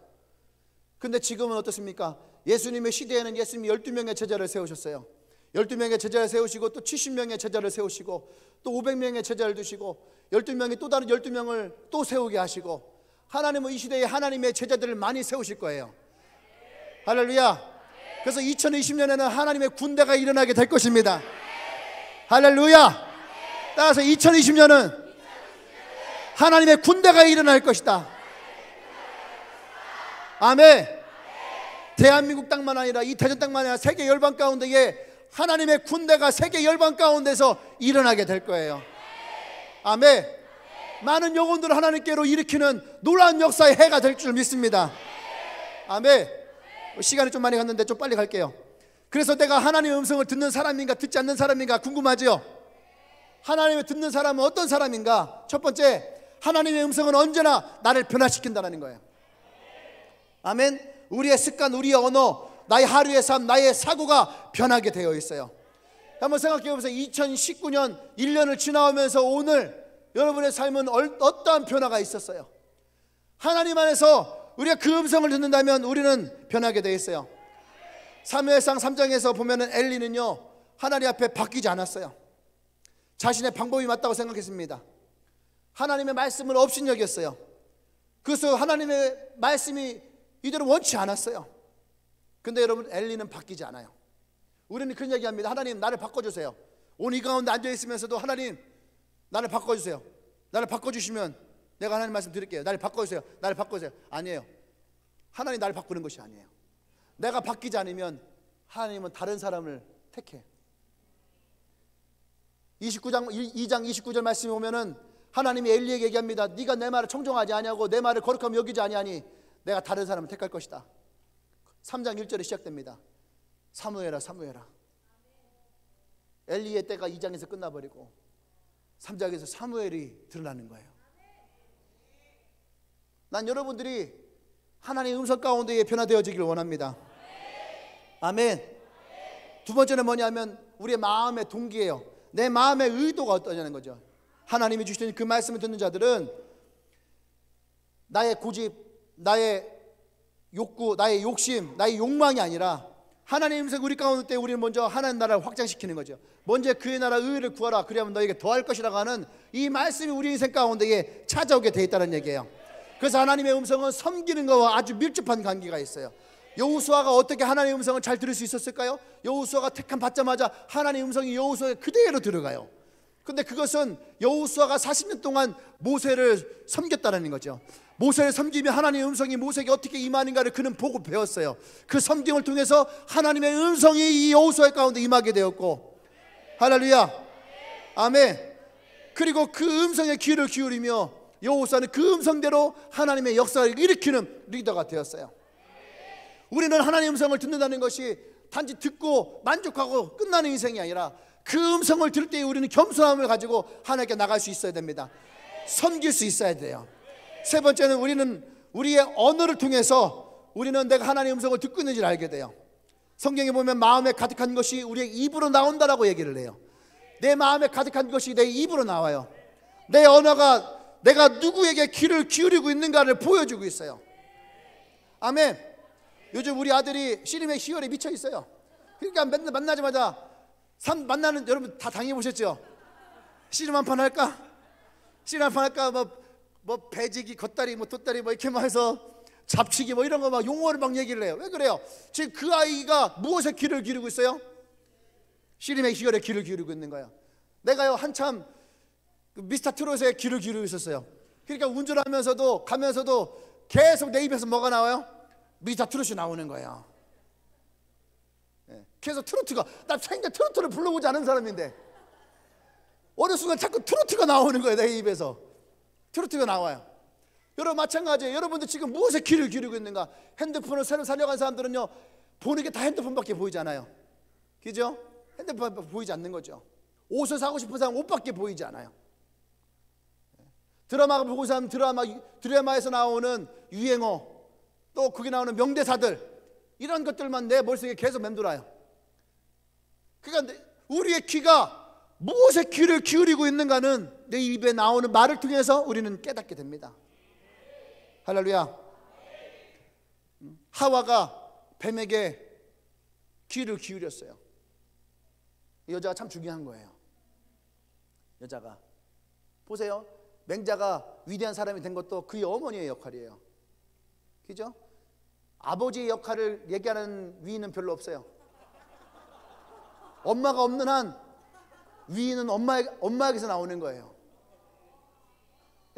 근데 지금은 어떻습니까? 예수님의 시대에는 예수님이 12명의 제자를 세우셨어요. 12명의 제자를 세우시고 또 70명의 제자를 세우시고 또 500명의 제자를 두시고 12명이 또 다른 12명을 또 세우게 하시고, 하나님은 이 시대에 하나님의 제자들을 많이 세우실 거예요. 할렐루야. 그래서 2020년에는 하나님의 군대가 일어나게 될 것입니다. 할렐루야. 따라서 2020년은 하나님의 군대가 일어날 것이다. 아멘. 대한민국 땅만 아니라 이 대전 땅만 아니라 세계 열방 가운데에 하나님의 군대가 세계 열방 가운데서 일어나게 될 거예요. 아멘. 많은 영혼들을 하나님께로 일으키는 놀라운 역사의 해가 될 줄 믿습니다. 아멘. 시간이 좀 많이 갔는데 좀 빨리 갈게요. 그래서 내가 하나님의 음성을 듣는 사람인가 듣지 않는 사람인가 궁금하죠? 하나님을 듣는 사람은 어떤 사람인가? 첫 번째, 하나님의 음성은 언제나 나를 변화시킨다는 거예요. 아멘. 우리의 습관, 우리의 언어, 나의 하루의 삶, 나의 사고가 변하게 되어 있어요. 한번 생각해 보세요. 2019년 1년을 지나오면서 오늘 여러분의 삶은 어떠한 변화가 있었어요? 하나님 안에서 우리가 그 음성을 듣는다면 우리는 변하게 되어 있어요. 사무엘상 3장에서 보면은 엘리는요, 하나님 앞에 바뀌지 않았어요. 자신의 방법이 맞다고 생각했습니다. 하나님의 말씀을 업신여겼어요. 그래서 하나님의 말씀이 이대로 원치 않았어요. 근데 여러분, 엘리는 바뀌지 않아요. 우리는 그런 얘기합니다. 하나님, 나를 바꿔주세요. 오늘 이 가운데 앉아있으면서도 하나님, 나를 바꿔주세요. 나를 바꿔주시면 내가 하나님 말씀 드릴게요. 나를 바꿔주세요. 나를 바꿔주세요. 아니에요. 하나님 나를 바꾸는 것이 아니에요. 내가 바뀌지 않으면 하나님은 다른 사람을 택해. 2장 29절 말씀에 보면은 하나님이 엘리에게 얘기합니다. 네가 내 말을 청종하지 아니하고 내 말을 거룩하며 여기지 아니하니 내가 다른 사람을 택할 것이다. 3장 1절에 시작됩니다. 사무엘아, 사무엘아. 엘리의 때가 2장에서 끝나버리고 3장에서 사무엘이 드러나는 거예요. 난 여러분들이 하나님의 음성 가운데에 변화되어지기를 원합니다. 아멘. 두 번째는 뭐냐면 우리의 마음의 동기예요. 내 마음의 의도가 어떠냐는 거죠. 하나님이 주시는 그 말씀을 듣는 자들은 나의 고집, 나의 욕구, 나의 욕심, 나의 욕망이 아니라 하나님의 음성 우리 가운데 때 우리는 먼저 하나님 나라를 확장시키는 거죠. 먼저 그의 나라 의를 구하라, 그리하면 너에게 더할 것이라고 하는 이 말씀이 우리 인생 가운데에 찾아오게 돼 있다는 얘기예요. 그래서 하나님의 음성은 섬기는 것과 아주 밀접한 관계가 있어요. 여호수아가 어떻게 하나님의 음성을 잘 들을 수 있었을까요? 여호수아가 택함 받자마자 하나님의 음성이 여호수아에 그대로 들어가요. 근데 그것은 여호수아가 40년 동안 모세를 섬겼다는 거죠. 모세를 섬기며 하나님의 음성이 모세에게 어떻게 임하는가를 그는 보고 배웠어요. 그 섬김을 통해서 하나님의 음성이 이 여호수아 가운데 임하게 되었고, 할렐루야, 아멘. 그리고 그 음성에 귀를 기울이며 여호수아는 그 음성대로 하나님의 역사를 일으키는 리더가 되었어요. 우리는 하나님의 음성을 듣는다는 것이 단지 듣고 만족하고 끝나는 인생이 아니라 그 음성을 들을 때 우리는 겸손함을 가지고 하나님께 나갈 수 있어야 됩니다. 섬길 수 있어야 돼요. 세 번째는 우리는 우리의 언어를 통해서 우리는 내가 하나님의 음성을 듣고 있는지를 알게 돼요. 성경에 보면 마음에 가득한 것이 우리의 입으로 나온다라고 얘기를 해요. 내 마음에 가득한 것이 내 입으로 나와요. 내 언어가 내가 누구에게 귀를 기울이고 있는가를 보여주고 있어요. 아멘. 요즘 우리 아들이 씨름의 희열에 미쳐 있어요. 그러니까 맨날 만나자마자 만나는, 여러분 다 당해보셨죠? 씨름 한판 할까? 씨름 한판 할까? 뭐 배지기, 겉다리, 뭐 돗다리 뭐 이렇게 막 해서 잡치기 뭐 이런 거 막 용어를 막 얘기를 해요. 왜 그래요? 지금 그 아이가 무엇에 귀를 기울이고 있어요? 씨름의 희열에 귀를 기울이고 있는 거예요. 내가요 한참 미스터 트롯에 귀를 기울이고 있었어요. 그러니까 운전하면서도 가면서도 계속 내 입에서 뭐가 나와요? 미스터 트롯이 나오는 거예요. 계속 트로트가, 나 생전 트로트를 불러보지 않은 사람인데 어느 순간 자꾸 트로트가 나오는 거예요. 내 입에서 트로트가 나와요. 여러분 마찬가지예요. 여러분들 지금 무엇에 귀를 기울이고 있는가? 핸드폰을 새로 살려간 사람들은요 보는 게 다 핸드폰밖에 보이지 않아요. 그죠? 핸드폰밖에 보이지 않는 거죠. 옷을 사고 싶은 사람 옷밖에 보이지 않아요. 드라마 보고 있는 사람 드라마에서 나오는 유행어, 또 거기 나오는 명대사들, 이런 것들만 내 머릿속에 계속 맴돌아요. 그러니까 우리의 귀가 무엇에 귀를 기울이고 있는가는 내 입에 나오는 말을 통해서 우리는 깨닫게 됩니다. 할렐루야. 하와가 뱀에게 귀를 기울였어요. 여자가 참 중요한 거예요. 여자가 보세요. 맹자가 위대한 사람이 된 것도 그의 어머니의 역할이에요. 그죠? 아버지의 역할을 얘기하는 위인은 별로 없어요. 엄마가 없는 한 위인은 엄마에게서 나오는 거예요.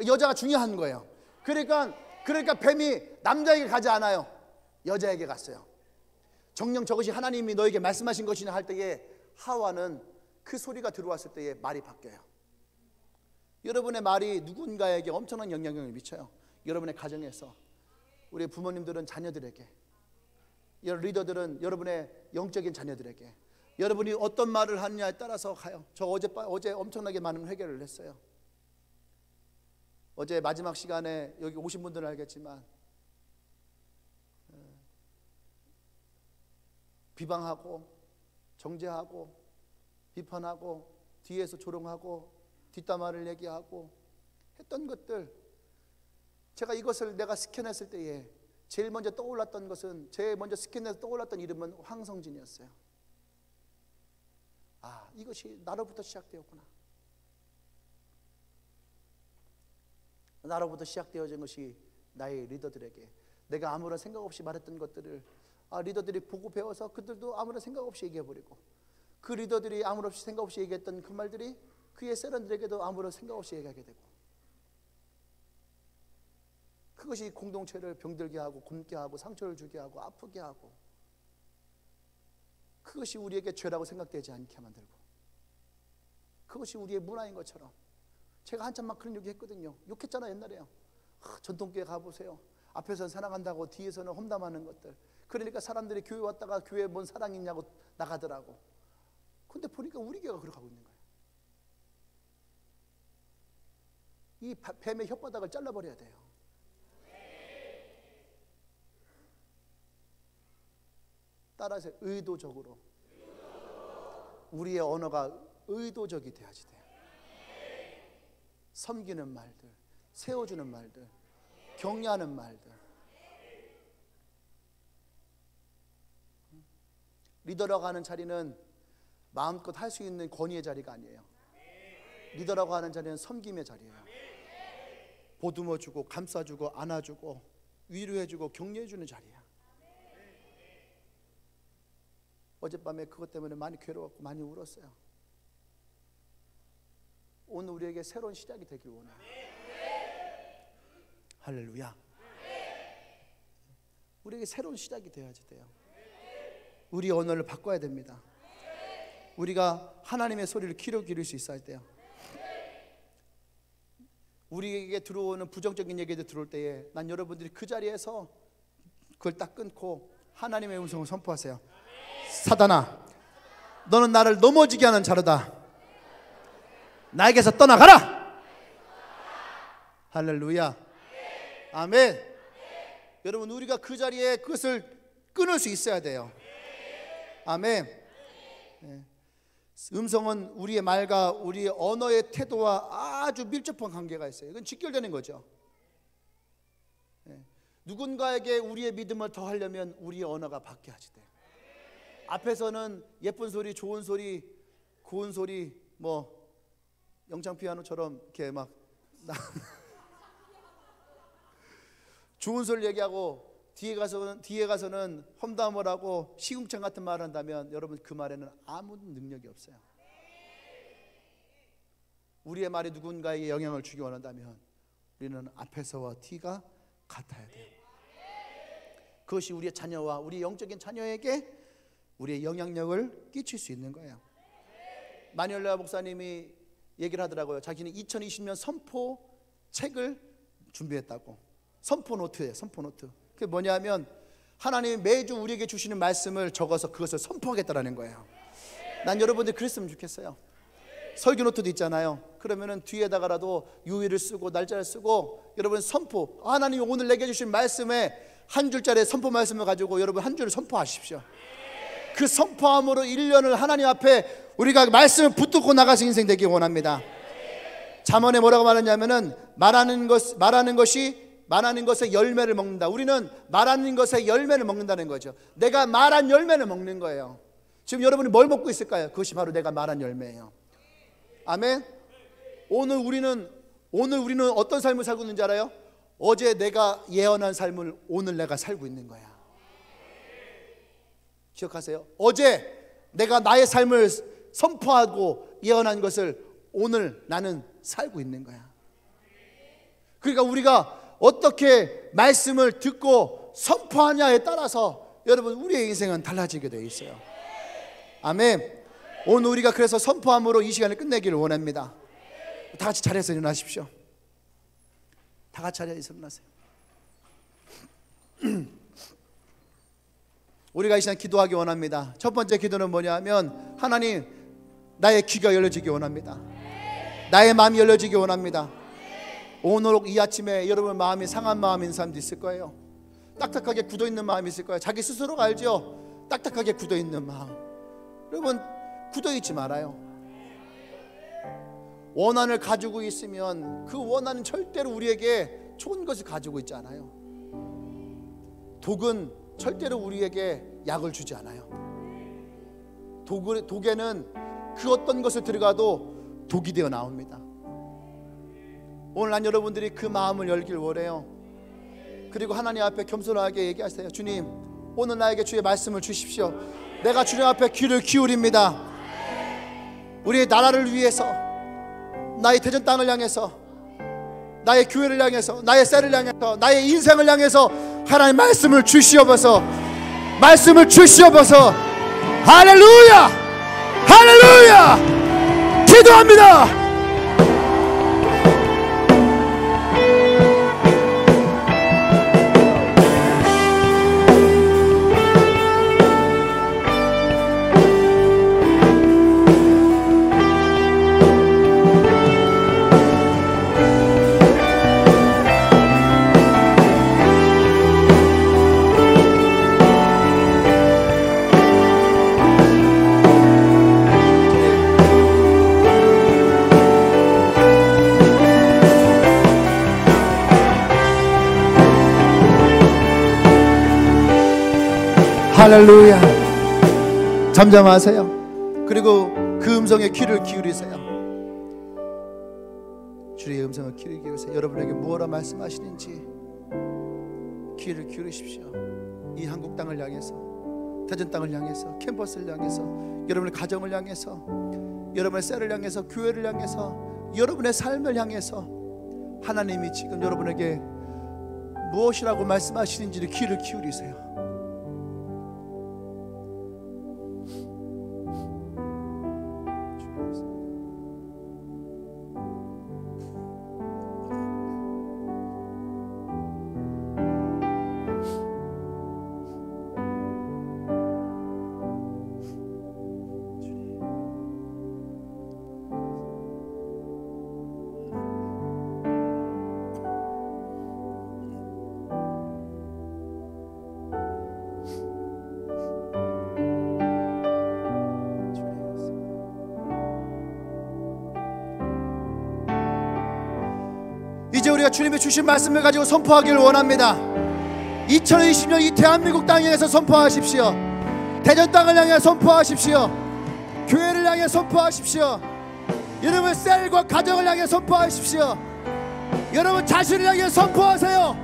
여자가 중요한 거예요. 그러니까 뱀이 남자에게 가지 않아요. 여자에게 갔어요. 정녕 저것이 하나님이 너에게 말씀하신 것이냐 할 때에 하와는 그 소리가 들어왔을 때에 말이 바뀌어요. 여러분의 말이 누군가에게 엄청난 영향력을 미쳐요. 여러분의 가정에서, 우리 부모님들은 자녀들에게, 리더들은 여러분의 영적인 자녀들에게, 여러분이 어떤 말을 하느냐에 따라서 가요. 저 어제 엄청나게 많은 회개를 했어요. 어제 마지막 시간에 여기 오신 분들은 알겠지만 비방하고 정죄하고 비판하고 뒤에서 조롱하고 뒷담화를 얘기하고 했던 것들, 제가 이것을 내가 스캔했을 때에 제일 먼저 떠올랐던 것은, 제일 먼저 스캔해서 떠올랐던 이름은 황성진이었어요. 아, 이것이 나로부터 시작되었구나. 나로부터 시작되어진 것이 나의 리더들에게 내가 아무런 생각 없이 말했던 것들을 리더들이 보고 배워서 그들도 아무런 생각 없이 얘기해버리고, 그 리더들이 아무런 생각 없이 얘기했던 그 말들이 그의 세련들에게도 아무런 생각 없이 얘기하게 되고, 그것이 공동체를 병들게 하고 굶게 하고 상처를 주게 하고 아프게 하고, 그것이 우리에게 죄라고 생각되지 않게 만들고, 그것이 우리의 문화인 것처럼. 제가 한참 막 그런 얘기 했거든요. 욕했잖아요 옛날에요. 전통교회 가보세요. 앞에서는 사랑한다고 뒤에서는 험담하는 것들. 그러니까 사람들이 교회 왔다가 교회에 뭔 사랑이 있냐고 나가더라고. 근데 보니까 우리 교회가 그렇게 하고 있는 거예요. 이 뱀의 혓바닥을 잘라버려야 돼요. 따라서 의도적으로 우리의 언어가 의도적이 돼야지 돼요. 섬기는 말들, 세워주는 말들, 격려하는 말들. 리더라고 하는 자리는 마음껏 할 수 있는 권위의 자리가 아니에요. 리더라고 하는 자리는 섬김의 자리예요. 보듬어주고 감싸주고 안아주고 위로해주고 격려해주는 자리야. 어젯밤에 그것 때문에 많이 괴로웠고 많이 울었어요. 오늘 우리에게 새로운 시작이 되길 원해요. 할렐루야. 우리에게 새로운 시작이 되어야지 돼요. 우리 언어를 바꿔야 됩니다. 우리가 하나님의 소리를 귀로 기울일 수 있어야 돼요. 우리에게 들어오는 부정적인 얘기들 들어올 때에 난 여러분들이 그 자리에서 그걸 딱 끊고 하나님의 음성을 선포하세요. 사단아, 너는 나를 넘어지게 하는 자로다. 나에게서 떠나가라. 할렐루야. 아멘. 여러분, 우리가 그 자리에 그것을 끊을 수 있어야 돼요. 아멘. 네. 음성은 우리의 말과 우리의 언어의 태도와 아주 밀접한 관계가 있어요. 이건 직결되는 거죠. 네. 누군가에게 우리의 믿음을 더하려면 우리의 언어가 바뀌어야지 돼요. 앞에서는 예쁜 소리, 좋은 소리, 고운 소리, 뭐 영창 피아노처럼 이렇게 막 좋은 소리를 얘기하고 뒤에 가서는 험담을 하고 시궁창 같은 말을 한다면 여러분, 그 말에는 아무 능력이 없어요. 우리의 말이 누군가에게 영향을 주기 원한다면 우리는 앞에서와 뒤가 같아야 돼요. 그것이 우리의 자녀와 우리 영적인 자녀에게 우리의 영향력을 끼칠 수 있는 거예요. 마니엘라 목사님이 얘기를 하더라고요. 자기는 2020년 선포 책을 준비했다고. 선포 노트예요. 선포 노트. 그게 뭐냐면 하나님이 매주 우리에게 주시는 말씀을 적어서 그것을 선포하겠다라는 거예요. 난 여러분들이 그랬으면 좋겠어요. 설교 노트도 있잖아요. 그러면은 뒤에다가라도 요일을 쓰고 날짜를 쓰고 여러분 선포, 하나님이 오늘 내게 주신 말씀에 한 줄짜리 선포 말씀을 가지고 여러분 한 줄을 선포하십시오. 그 선포함으로 1년을 하나님 앞에 우리가 말씀을 붙들고 나가서 인생 되기 원합니다. 잠언에 뭐라고 말하냐면은 말하는 것의 열매를 먹는다. 우리는 말하는 것의 열매를 먹는다는 거죠. 내가 말한 열매를 먹는 거예요. 지금 여러분이 뭘 먹고 있을까요? 그것이 바로 내가 말한 열매예요. 아멘. 오늘 우리는 어떤 삶을 살고 있는지 알아요? 어제 내가 예언한 삶을 오늘 내가 살고 있는 거야. 기억하세요. 어제 내가 나의 삶을 선포하고 예언한 것을 오늘 나는 살고 있는 거야. 그러니까 우리가 어떻게 말씀을 듣고 선포하냐에 따라서 여러분 우리의 인생은 달라지게 되어 있어요. 아멘. 오늘 우리가 그래서 선포함으로 이 시간을 끝내기를 원합니다. 다 같이 자리에서 일어나십시오. 다 같이 자리에서 일어나세요. 우리가 이 시간 기도하기 원합니다. 첫 번째 기도는 뭐냐면 하나님, 나의 귀가 열려지기 원합니다. 나의 마음이 열려지기 원합니다. 오늘 이 아침에 여러분 마음이 상한 마음인 사람도 있을 거예요. 딱딱하게 굳어있는 마음이 있을 거예요. 자기 스스로가 알죠. 딱딱하게 굳어있는 마음. 여러분 굳어있지 말아요. 원한을 가지고 있으면 그 원한은 절대로 우리에게 좋은 것을 가지고 있지 않아요. 독은 절대로 우리에게 약을 주지 않아요. 독에는 그 어떤 것을 들어가도 독이 되어 나옵니다. 오늘 난 여러분들이 그 마음을 열길 원해요. 그리고 하나님 앞에 겸손하게 얘기하세요. 주님, 오늘 나에게 주의 말씀을 주십시오. 내가 주님 앞에 귀를 기울입니다. 우리의 나라를 위해서, 나의 대전 땅을 향해서, 나의 교회를 향해서, 나의 셀을 향해서, 나의 인생을 향해서 하나님 말씀을 주시옵소서. 말씀을 주시옵소서. 할렐루야! 할렐루야! 기도합니다. 할렐루야. 잠잠하세요. 그리고 그 음성에 귀를 기울이세요. 주의 음성을 귀를 기울이세요. 여러분에게 무엇라 말씀하시는지 귀를 기울이십시오. 이 한국 땅을 향해서, 대전 땅을 향해서, 캠퍼스를 향해서, 여러분의 가정을 향해서, 여러분의 셀을 향해서, 교회를 향해서, 여러분의 삶을 향해서 하나님이 지금 여러분에게 무엇이라고 말씀하시는지를 귀를 기울이세요. 이제 우리가 주님이 주신 말씀을 가지고 선포하기를 원합니다. 2020년 이 대한민국 땅에 향해서 선포하십시오. 대전 땅을 향해 선포하십시오. 교회를 향해 선포하십시오. 여러분 셀과 가정을 향해 선포하십시오. 여러분 자신을 향해 선포하세요.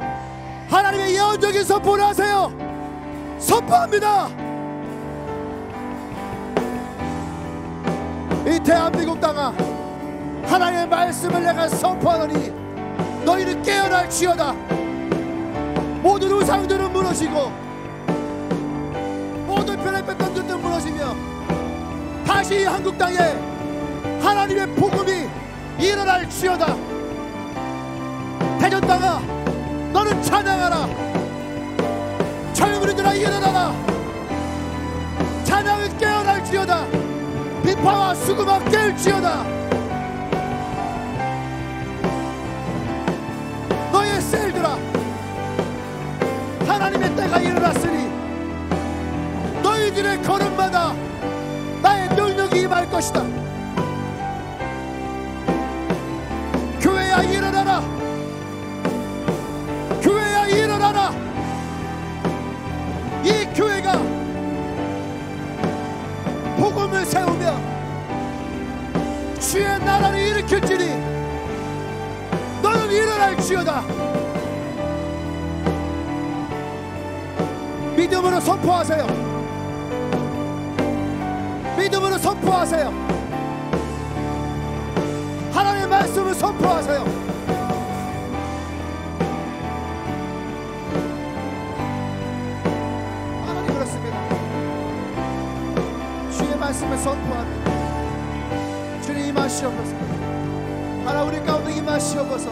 하나님의 예언적인 선포를 하세요. 선포합니다. 이 대한민국 땅아, 하나님의 말씀을 내가 선포하노니 너희는 깨어날지어다. 모든 우상들은 무너지고 모든 별에 뺐던 것들은 무너지며 다시 이 한국 땅에 하나님의 복음이 일어날지어다. 대전 땅아, 너는 찬양하라. 젊은이들아 일어나라. 찬양은 깨어날지어다. 비파와 수금아 깰지어다. 너의 셀들아, 하나님의 때가 일어났으니 너희들의 걸음마다 나의 능력이 임할 것이다. 교회야 일어나라. 교회야 일어나라. 이 교회가 복음을 세우며 주의 나라를 일으킬지니 너는 일어날지어다. 믿음으로 선포하세요. 믿음으로 선포하세요. 하나님의 말씀을 선포하세요. 하나님 그렇습니다. 주의 말씀을 선포합니다. 주님 임하시옵소서. 하나님 우리 가운데 임하시옵소서.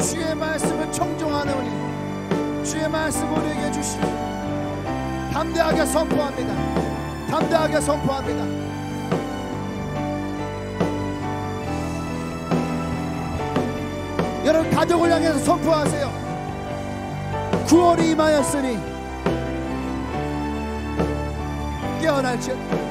주의 말씀을 청종하노니 주의 말씀 우리에게 주시오. 담대하게 선포합니다. 담대하게 선포합니다. 여러분 가족을 향해서 선포하세요. 9월이 임하였으니 깨어날지어다.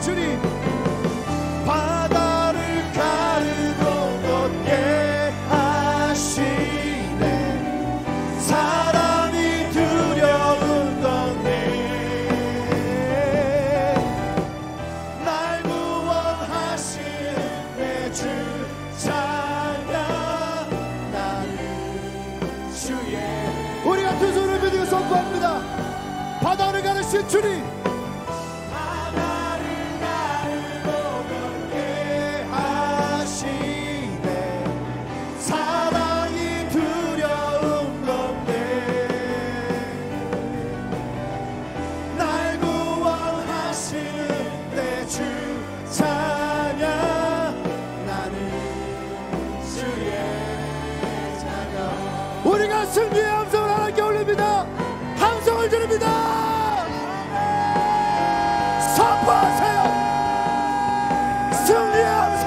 주님 바다를 가르고 걷게 하시네. 사람이 두려운 건데 날 구원하신 내 주 찬양. 나는 주의 우리가 두 손을 믿으며 선포합니다. 바다를 가르신 주님 주 찬양 나는 주의 자녀. 우리가 승리의 함성을 하나님께 올립니다. 함성을 드립니다. 선포하세요. 승리의 함성.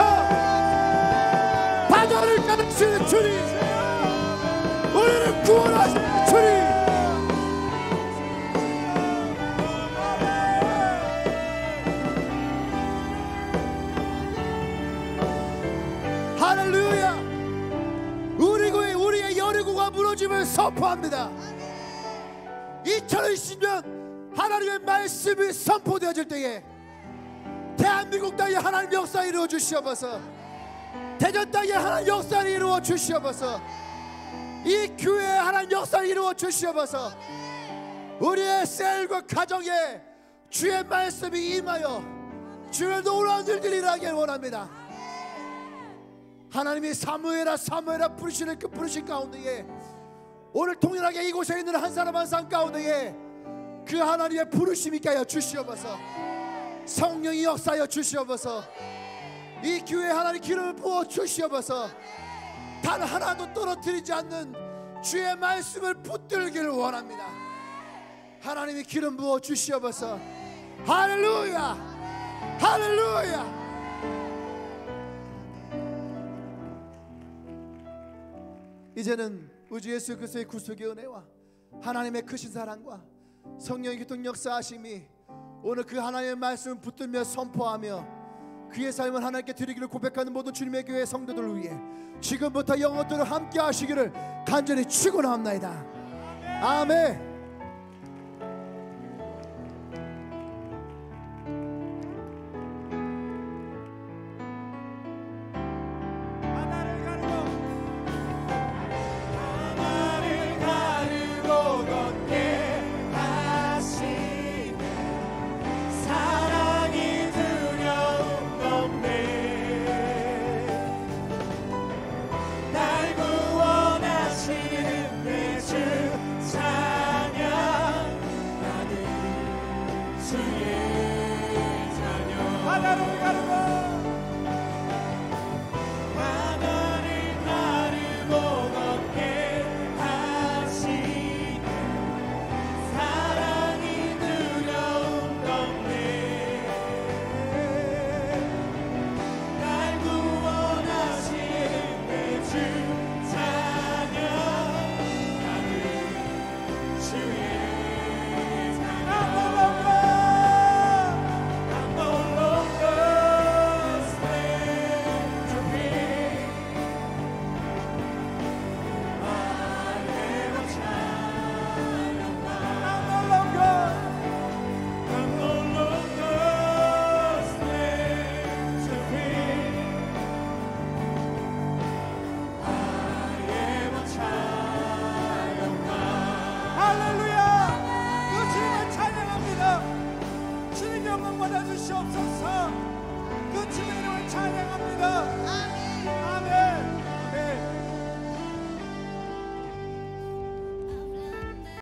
바다를 가르치는 주님, 우리를 구원하시는 주님. 할렐루야. 우리의 여리고가 무너짐을 선포합니다. 2020년 하나님의 말씀이 선포되어질 때에 대한민국 땅에 하나님 역사 이루어 주시옵소서. 대전 땅에 하나님 역사를 이루어 주시옵소서. 이 교회에 하나님 역사를 이루어 주시옵소서. 우리의 셀과 가정에 주의 말씀이 임하여 주의 놀라운 일들이 일어나길 원합니다. 하나님이 사무엘아 사무엘아 부르시는 그 부르신 가운데에 오늘 통일하게 이곳에 있는 한 사람 한 사람 가운데에 그 하나님의 부르심이 있게 하여 주시옵소서. 성령이 역사하여 주시옵소서. 이 교회에 하나님 기름을 부어 주시옵소서. 단 하나도 떨어뜨리지 않는 주의 말씀을 붙들기를 원합니다. 하나님이 기름 부어 주시옵소서. 할렐루야 할렐루야. 이제는 우주 예수 그리스도의 구속의 은혜와 하나님의 크신 사랑과 성령의 교통 역사하심이 오늘 그 하나님의 말씀을 붙들며 선포하며 그의 삶을 하나님께 드리기를 고백하는 모든 주님의 교회 성도들을 위해 지금부터 영원토록 함께 하시기를 간절히 축원합나이다. 아멘. 받아주시옵소서. 그 주의 이름을 찬양합니다.